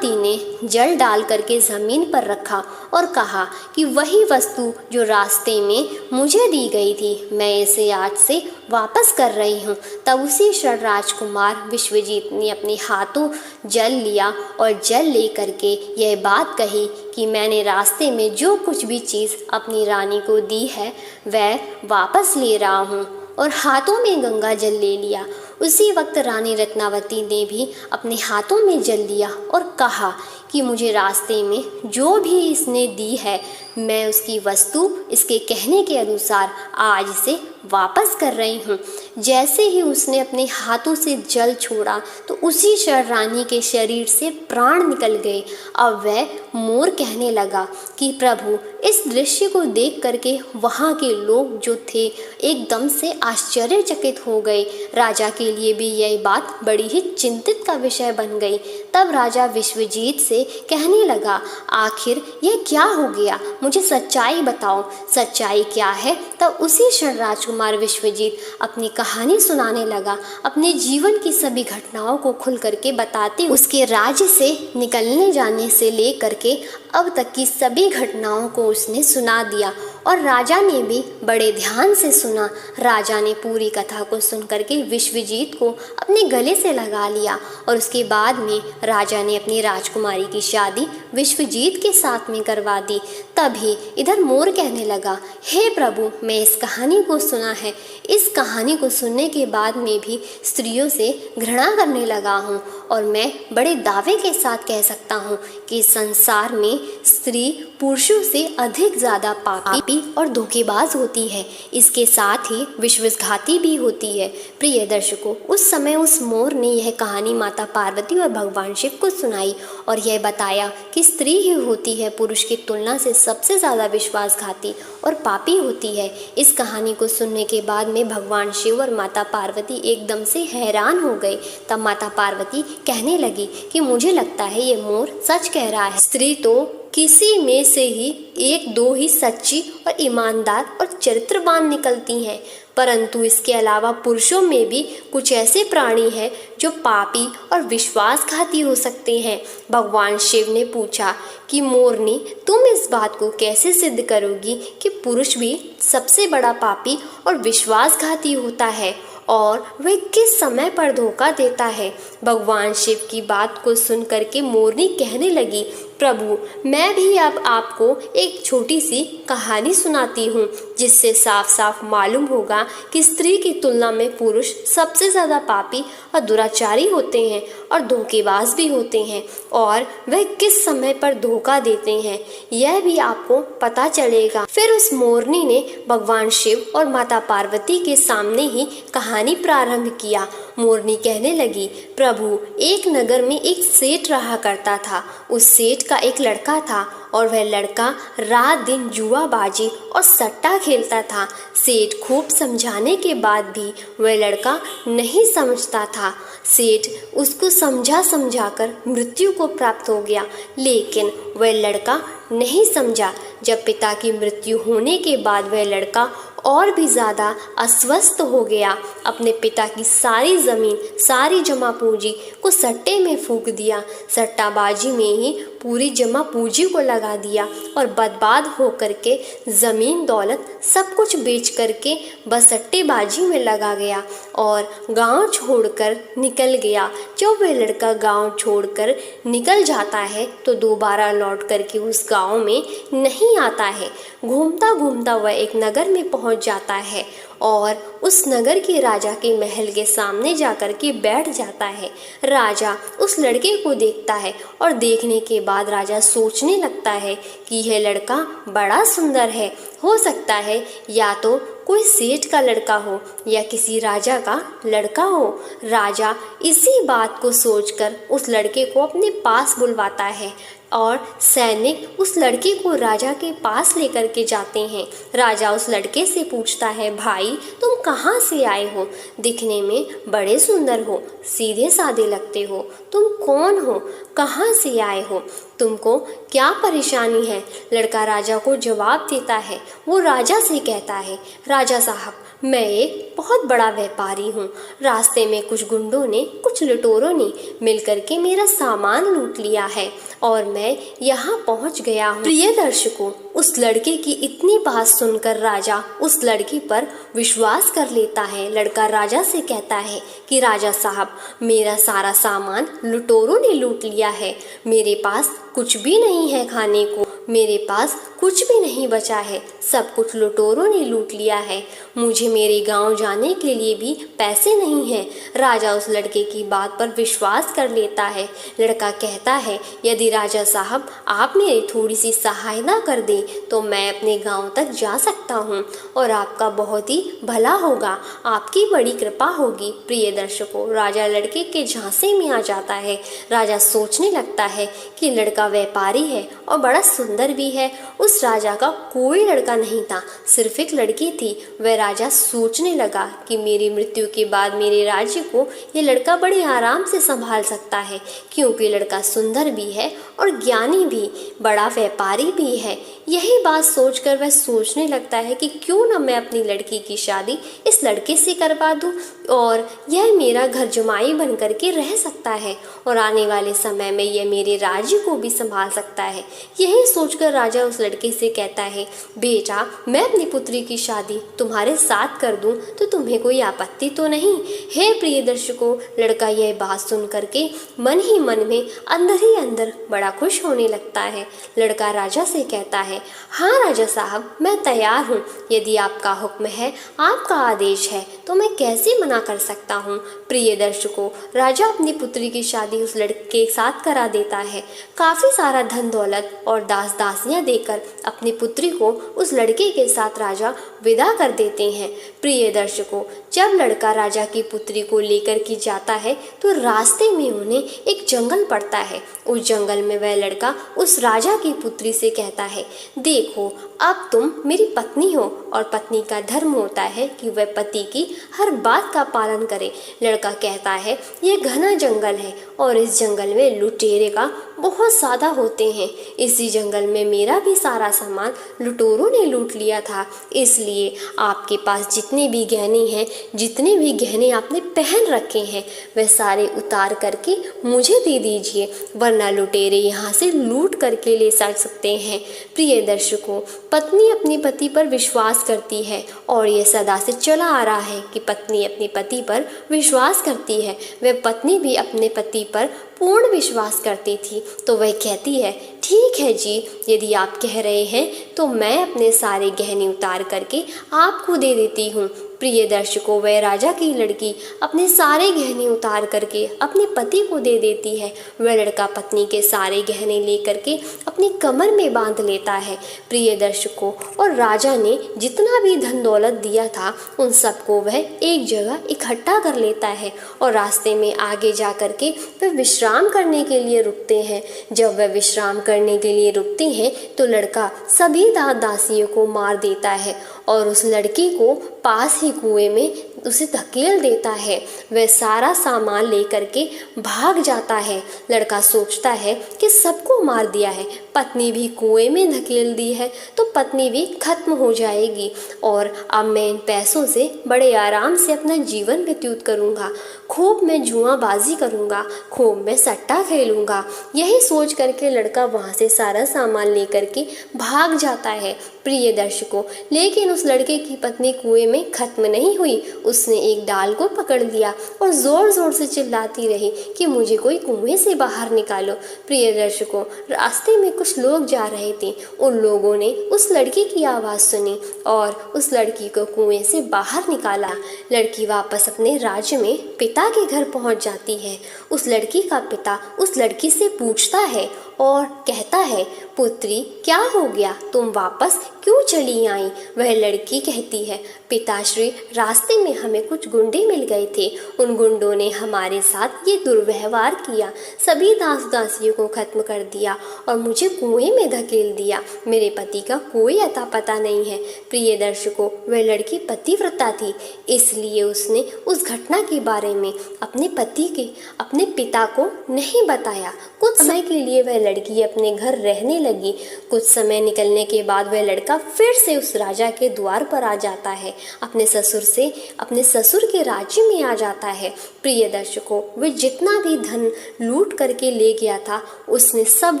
[SPEAKER 1] ने जल डाल करके ज़मीन पर रखा और कहा कि वही वस्तु जो रास्ते में मुझे दी गई थी, मैं इसे आज से वापस कर रही हूँ। तब उसी क्षण राजकुमार विश्वजीत ने अपने हाथों जल लिया और जल ले करके यह बात कही कि मैंने रास्ते में जो कुछ भी चीज़ अपनी रानी को दी है वह वापस ले रहा हूँ, और हाथों में गंगा जल ले लिया। उसी वक्त रानी रत्नावती ने भी अपने हाथों में जल लिया और कहा कि मुझे रास्ते में जो भी इसने दी है मैं उसकी वस्तु इसके कहने के अनुसार आज से वापस कर रही हूँ। जैसे ही उसने अपने हाथों से जल छोड़ा तो उसी क्षण रानी के शरीर से प्राण निकल गए। अब वह मोर कहने लगा कि प्रभु, इस दृश्य को देख करके वहाँ के लोग जो थे एकदम से आश्चर्यचकित हो गए। राजा के लिए भी यह बात बड़ी ही चिंतित का विषय बन गई। तब राजा विश्वजीत से कहने लगा, आखिर यह क्या हो गया, मुझे सच्चाई बताओ, सच्चाई क्या है। तब उसी क्षण राजकुमार विश्वजीत अपनी कहानी सुनाने लगा, अपने जीवन की सभी घटनाओं को खुल करके बताते, उसके राज्य से निकलने जाने से लेकर के अब तक की सभी घटनाओं को उसने सुना दिया। और राजा ने भी बड़े ध्यान से सुना। राजा ने पूरी कथा को सुन करके विश्वजीत को अपने गले से लगा लिया और उसके बाद में राजा ने अपनी राजकुमारी की शादी विश्वजीत के साथ में करवा दी। तभी इधर मोर कहने लगा, हे प्रभु, मैं इस कहानी को सुना है, इस कहानी को सुनने के बाद में भी स्त्रियों से घृणा करने लगा हूँ और मैं बड़े दावे के साथ कह सकता हूँ कि संसार में स्त्री पुरुषों से अधिक ज़्यादा पापी और धोखेबाज होती है, इसके साथ ही विश्वासघाती भी होती है। प्रिय दर्शकों, उस समय उस मोर ने यह कहानी माता पार्वती और भगवान शिव को सुनाई और यह बताया कि स्त्री ही होती है पुरुष की तुलना से सबसे ज़्यादा विश्वासघाती और पापी होती है। इस कहानी को सुनने के बाद में भगवान शिव और माता पार्वती एकदम से हैरान हो गए। तब माता पार्वती कहने लगी कि मुझे लगता है ये मोर सच कह रहा है, स्त्री तो किसी में से ही एक दो ही सच्ची और ईमानदार और चरित्रवान निकलती हैं, परंतु इसके अलावा पुरुषों में भी कुछ ऐसे प्राणी हैं जो पापी और विश्वासघाती हो सकते हैं। भगवान शिव ने पूछा कि मोरनी, तुम इस बात को कैसे सिद्ध करोगी कि पुरुष भी सबसे बड़ा पापी और विश्वासघाती होता है और वह किस समय पर धोखा देता है। भगवान शिव की बात को सुन करके मोरनी कहने लगी, प्रभु, मैं भी अब आपको एक छोटी सी कहानी सुनाती हूँ जिससे साफ साफ मालूम होगा कि स्त्री की तुलना में पुरुष सबसे ज़्यादा पापी और दुराचारी होते हैं और धोखेबाज भी होते हैं और वह किस समय पर धोखा देते हैं यह भी आपको पता चलेगा। फिर उस मोरनी ने भगवान शिव और माता पार्वती के सामने ही कहानी प्रारंभ किया। मोरनी कहने लगी, प्रभु, एक नगर में एक सेठ रहा करता था। उस सेठ का एक लड़का था और वह लड़का रात दिन जुआबाजी और सट्टा खेलता था। सेठ खूब समझाने के बाद भी वह लड़का नहीं समझता था। सेठ उसको समझा कर मृत्यु को प्राप्त हो गया, लेकिन वह लड़का नहीं समझा। जब पिता की मृत्यु होने के बाद वह लड़का और भी ज़्यादा अस्वस्थ हो गया। अपने पिता की सारी ज़मीन, सारी जमा पूंजी को सट्टे में फूंक दिया। सट्टाबाजी में ही पूरी जमा पूंजी को लगा दिया और बर्बाद हो करके ज़मीन दौलत सब कुछ बेच करके बस सट्टेबाजी में लगा गया और गांव छोड़कर निकल गया। जब वह लड़का गांव छोड़कर निकल जाता है तो दोबारा लौट करके उस गांव में नहीं आता है। घूमता घूमता वह एक नगर में पहुंच जाता है और उस नगर के राजा के महल के सामने जाकर के बैठ जाता है। राजा उस लड़के को देखता है और देखने के बाद राजा सोचने लगता है कि यह लड़का बड़ा सुंदर है, हो सकता है या तो कोई सेठ का लड़का हो या किसी राजा का लड़का हो। राजा इसी बात को सोचकर उस लड़के को अपने पास बुलवाता है और सैनिक उस लड़के को राजा के पास लेकर के जाते हैं। राजा उस लड़के से पूछता है, भाई, तुम कहाँ से आए हो? दिखने में बड़े सुंदर हो, सीधे साधे लगते हो, तुम कौन हो, कहाँ से आए हो? तुमको क्या परेशानी है? लड़का राजा को जवाब देता है। वो राजा से कहता है, राजा साहब, मैं एक बहुत बड़ा व्यापारी हूँ। रास्ते में कुछ गुंडों ने, कुछ लुटेरों ने मिलकर के मेरा सामान लूट लिया है और मैं यहाँ पहुँच गया हूँ। प्रिय दर्शकों, उस लड़के की इतनी बात सुनकर राजा उस लड़की पर विश्वास कर लेता है। लड़का राजा से कहता है कि राजा साहब, मेरा सारा सामान लुटेरों ने लूट लिया है। मेरे पास कुछ भी नहीं है खाने को, मेरे पास कुछ भी नहीं बचा है, सब कुछ लुटेरों ने लूट लिया है। मुझे मेरे गांव जाने के लिए भी पैसे नहीं हैं। राजा उस लड़के की बात पर विश्वास कर लेता है। लड़का कहता है, यदि राजा साहब आप मेरी थोड़ी सी सहायता कर दें तो मैं अपने गांव तक जा सकता हूं और आपका बहुत ही भला होगा, आपकी बड़ी कृपा होगी। प्रिय दर्शकों, राजा लड़के के झांसे में आ जाता है। राजा सोचने लगता है कि लड़का व्यापारी है और बड़ा सुंदर भी है। उस राजा का कोई लड़का नहीं था, सिर्फ एक लड़की थी। वह राजा सोचने लगा कि मेरी मृत्यु के बाद मेरे राज्य को ये लड़का बड़े आराम से संभाल सकता है, क्योंकि लड़का सुंदर भी है और ज्ञानी भी, बड़ा व्यापारी भी है। यही बात सोचकर वह सोचने लगता है कि क्यों न मैं अपनी लड़की की शादी इस लड़के से करवा दूं और यह मेरा घर जमाई बन करके रह सकता है और आने वाले समय में यह मेरे राज्य को भी संभाल सकता है। यही सोचकर राजा उस लड़के से कहता है, बेटा, मैं अपनी पुत्री की शादी तुम्हारे साथ कर दूं तो तुम्हें कोई आपत्ति तो नहीं? हे प्रिय दर्शकों, लड़का यह बात सुन करके मन ही मन में अंदर ही अंदर बड़ा खुश होने लगता है। लड़का राजा से कहता है, हाँ राजा साहब, मैं तैयार हूँ। यदि आपका हुक्म है, आपका आदेश है तो मैं कैसे मना कर सकता हूँ। प्रिय दर्शकों, राजा अपनी पुत्री की शादी उस लड़के के साथ करा देता है। काफ़ी सारा धन दौलत और दास दासियाँ देकर अपनी पुत्री को उस लड़के के साथ राजा विदा कर देते हैं। प्रिय दर्शकों, जब लड़का राजा की पुत्री को लेकर के जाता है तो रास्ते में उन्हें एक जंगल पड़ता है। उस जंगल में वह लड़का उस राजा की पुत्री से कहता है, देखो, अब तुम मेरी पत्नी हो और पत्नी का धर्म होता है कि वह पति की हर बात का पालन करे। लड़का कहता है, यह घना जंगल है और इस जंगल में लुटेरे का बहुत ज़्यादा होते हैं। इसी जंगल में मेरा भी सारा सामान लुटेरों ने लूट लिया था, इसलिए आपके पास जितने भी गहने हैं, जितने भी गहने आपने पहन रखे हैं, वह सारे उतार करके मुझे दे दीजिए, वरना लुटेरे यहाँ से लूट करके ले सकते हैं। प्रिय दर्शकों, पत्नी अपने पति पर विश्वास करती है और ये सदा से चला आ रहा है कि पत्नी अपने पति पर विश्वास करती है। वह पत्नी भी अपने पति पर पूर्ण विश्वास करती थी, तो वह कहती है, ठीक है जी, यदि आप कह रहे हैं तो मैं अपने सारे गहने उतार करके आपको दे देती हूँ। प्रिय दर्शकों, वह राजा की लड़की अपने सारे गहने उतार करके अपने पति को दे देती है। वह लड़का पत्नी के सारे गहने लेकर के अपनी कमर में बांध लेता है। प्रिय दर्शकों, और राजा ने जितना भी धन दौलत दिया था उन सबको वह एक जगह इकट्ठा कर लेता है और रास्ते में आगे जा करके वह विश्राम करने के लिए रुकते हैं। जब वह विश्राम करने के लिए रुकते हैं तो लड़का सभी दास दासियों को मार देता है और उस लड़की को पास ही कुएं में उसे धकेल देता है। वह सारा सामान लेकर के भाग जाता है। लड़का सोचता है कि सबको मार दिया है, पत्नी भी कुएं में धकेल दी है तो पत्नी भी खत्म हो जाएगी और अब मैं इन पैसों से बड़े आराम से अपना जीवन व्यतीत करूँगा, खूब मैं जुआबाजी करूँगा, खूब मैं सट्टा खेलूँगा। यही सोच करके लड़का वहाँ से सारा सामान लेकर के भाग जाता है। प्रिय दर्शकों, लेकिन उस लड़के की पत्नी कुएं में खत्म नहीं हुई। उसने एक डाल को पकड़ लिया और ज़ोर ज़ोर से चिल्लाती रही कि मुझे कोई कुएं से बाहर निकालो। प्रिय दर्शकों, रास्ते में कुछ लोग जा रहे थे। उन लोगों ने उस लड़की की आवाज़ सुनी और उस लड़की को कुएं से बाहर निकाला। लड़की वापस अपने राज्य में पिता के घर पहुंच जाती है। उस लड़की का पिता उस लड़की से पूछता है और कहता है, पुत्री, क्या हो गया, तुम वापस क्यों चली आई? वह लड़की कहती है, पिताश्री, रास्ते में हमें कुछ गुंडे मिल गए थे। उन गुंडों ने हमारे साथ ये दुर्व्यवहार किया, सभी दास दासियों को खत्म कर दिया और मुझे कुएं में धकेल दिया। मेरे पति का कोई अता पता नहीं है। प्रिय दर्शकों, वह लड़की पतिव्रता थी, इसलिए उसने उस घटना के बारे में अपने पिता को नहीं बताया। कुछ समय के लिए वह लड़की अपने घर रहने लगी। कुछ समय निकलने के बाद वह लड़का फिर से उस राजा के द्वार पर आ जाता है, अपने ससुर के राज्य में आ जाता है। प्रिय दर्शकों, वह जितना भी धन लूट करके ले गया था उसने सब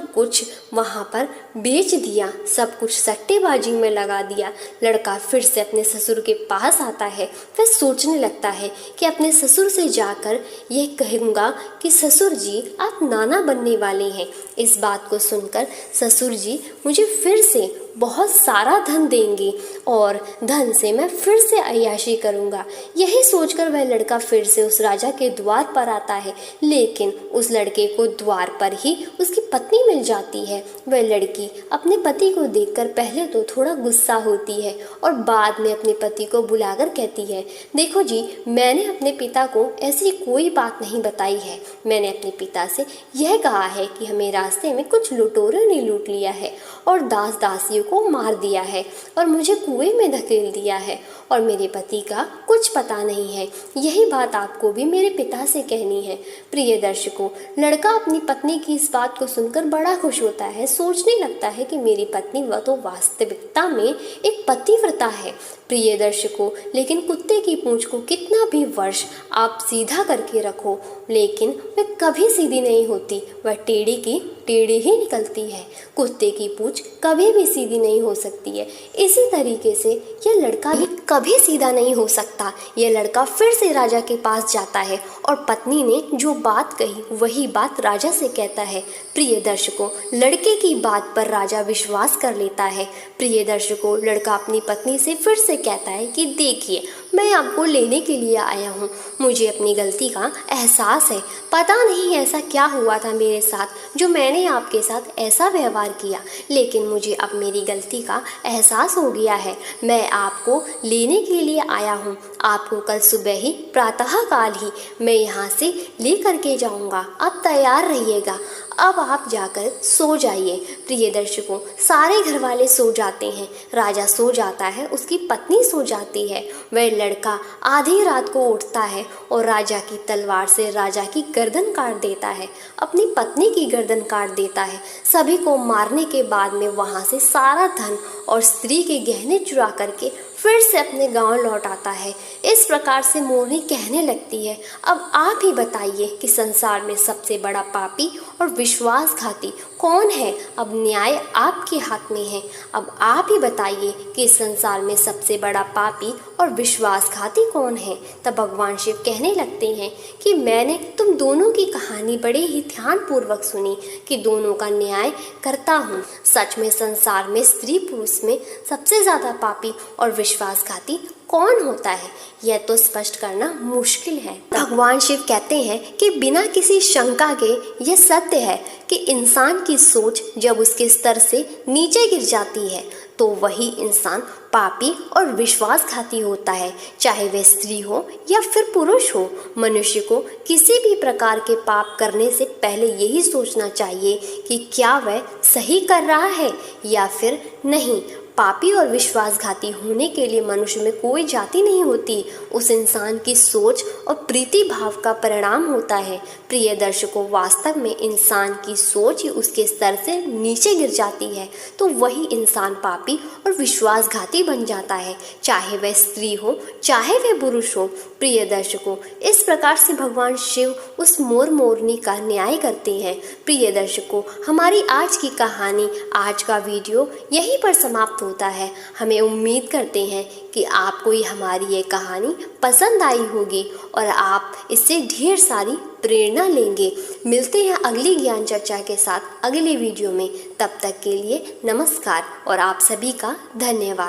[SPEAKER 1] कुछ वहां पर बेच दिया, सब कुछ सट्टेबाजी में लगा दिया। लड़का फिर से अपने ससुर के पास आता है। वह सोचने लगता है कि अपने ससुर से जाकर यह कहूँगा कि ससुर जी, आप नाना बनने वाले हैं। इस बात को सुनकर ससुर जी मुझे फिर से बहुत सारा धन देंगे और धन से मैं फिर से अय्याशी करूँगा। यही सोचकर वह लड़का फिर से उस राजा के द्वार पर आता है, लेकिन उस लड़के को द्वार पर ही उसकी पत्नी मिल जाती है। वह लड़की अपने पति को देखकर पहले तो थोड़ा गुस्सा होती है और बाद में अपने पति को बुलाकर कहती है, देखो जी, मैंने अपने पिता को ऐसी कोई बात नहीं बताई है। मैंने अपने पिता से यह कहा है कि हमें रास्ते में कुछ लुटेरों ने लूट लिया है और दास दासियों को मार दिया है और मुझे कुएं में धकेल दिया है और मेरे पति का कुछ पता नहीं है। यही बात आपको भी मेरे पिता से कहनी है। प्रिय दर्शकों, लड़का अपनी पत्नी की इस बात को सुनकर बड़ा खुश होता है। सोचने लगता है कि मेरी पत्नी वह तो वास्तविकता में एक पतिव्रता है। प्रिय दर्शकों, लेकिन कुत्ते की पूंछ को कितना भी वर्ष आप सीधा करके रखो, लेकिन वह कभी सीधी नहीं होती, वह टेढ़ी की टेढ़ी ही निकलती है। कुत्ते की पूंछ कभी भी सीधी नहीं हो सकती है। इसी तरीके से यह लड़का भी कभी सीधा नहीं हो सकता। यह लड़का फिर से राजा के पास जाता है और पत्नी ने जो बात कही वही बात राजा से कहता है। प्रिय दर्शकों, लड़के की बात पर राजा विश्वास कर लेता है। प्रिय दर्शकों, लड़का अपनी पत्नी से फिर से कहता है कि देखिए, मैं आपको लेने के लिए आया हूँ, मुझे अपनी गलती का एहसास है। पता नहीं ऐसा क्या हुआ था मेरे साथ जो मैंने आपके साथ ऐसा व्यवहार किया, लेकिन मुझे अब मेरी गलती का एहसास हो गया है। मैं आपको लेने के लिए आया हूँ। आपको कल सुबह ही प्रातःकाल ही मैं यहाँ से ले करके जाऊँगा। आप तैयार रहिएगा। अब आप जाकर सो जाइए। प्रिय दर्शकों, सारे घर वाले सो जाते हैं। राजा सो जाता है, उसकी पत्नी सो जाती है। वह लड़का आधी रात को उठता है और राजा की तलवार से राजा की गर्दन काट देता है, अपनी पत्नी की गर्दन काट देता है। सभी को मारने के बाद में वहाँ से सारा धन और स्त्री के गहने चुरा करके फिर से अपने गांव लौट आता है। इस प्रकार से मोरनी कहने लगती है, अब आप ही बताइए कि संसार में सबसे बड़ा पापी और विश्वासघाती कौन है? अब न्याय आपके हाथ में है। अब आप ही बताइए कि संसार में सबसे बड़ा पापी और विश्वासघाती कौन है? तब भगवान शिव कहने लगते हैं कि मैंने तुम दोनों की कहानी बड़े ही ध्यानपूर्वक सुनी कि दोनों का न्याय करता हूँ। सच में संसार में स्त्री पुरुष में सबसे ज़्यादा पापी और विश्वासघाती कौन होता है, यह तो स्पष्ट करना मुश्किल है। भगवान शिव कहते हैं कि बिना किसी शंका के यह सत्य है कि इंसान की सोच जब उसके स्तर से नीचे गिर जाती है तो वही इंसान पापी और विश्वासघाती होता है, चाहे वह स्त्री हो या फिर पुरुष हो। मनुष्य को किसी भी प्रकार के पाप करने से पहले यही सोचना चाहिए कि क्या वह सही कर रहा है या फिर नहीं। पापी और विश्वासघाती होने के लिए मनुष्य में कोई जाति नहीं होती, उस इंसान की सोच और प्रीति भाव का परिणाम होता है। प्रिय दर्शकों, वास्तव में इंसान की सोच ही उसके स्तर से नीचे गिर जाती है तो वही इंसान पापी और विश्वासघाती बन जाता है, चाहे वह स्त्री हो चाहे वह पुरुष हो। प्रिय दर्शकों, इस प्रकार से भगवान शिव उस मोर मोरनी का न्याय करते हैं। प्रिय दर्शकों, हमारी आज की कहानी, आज का वीडियो यहीं पर समाप्त होता है। हमें उम्मीद करते हैं कि आपको ये हमारी ये कहानी पसंद आई होगी और आप इससे ढेर सारी प्रेरणा लेंगे। मिलते हैं अगली ज्ञान चर्चा के साथ अगले वीडियो में। तब तक के लिए नमस्कार और आप सभी का धन्यवाद।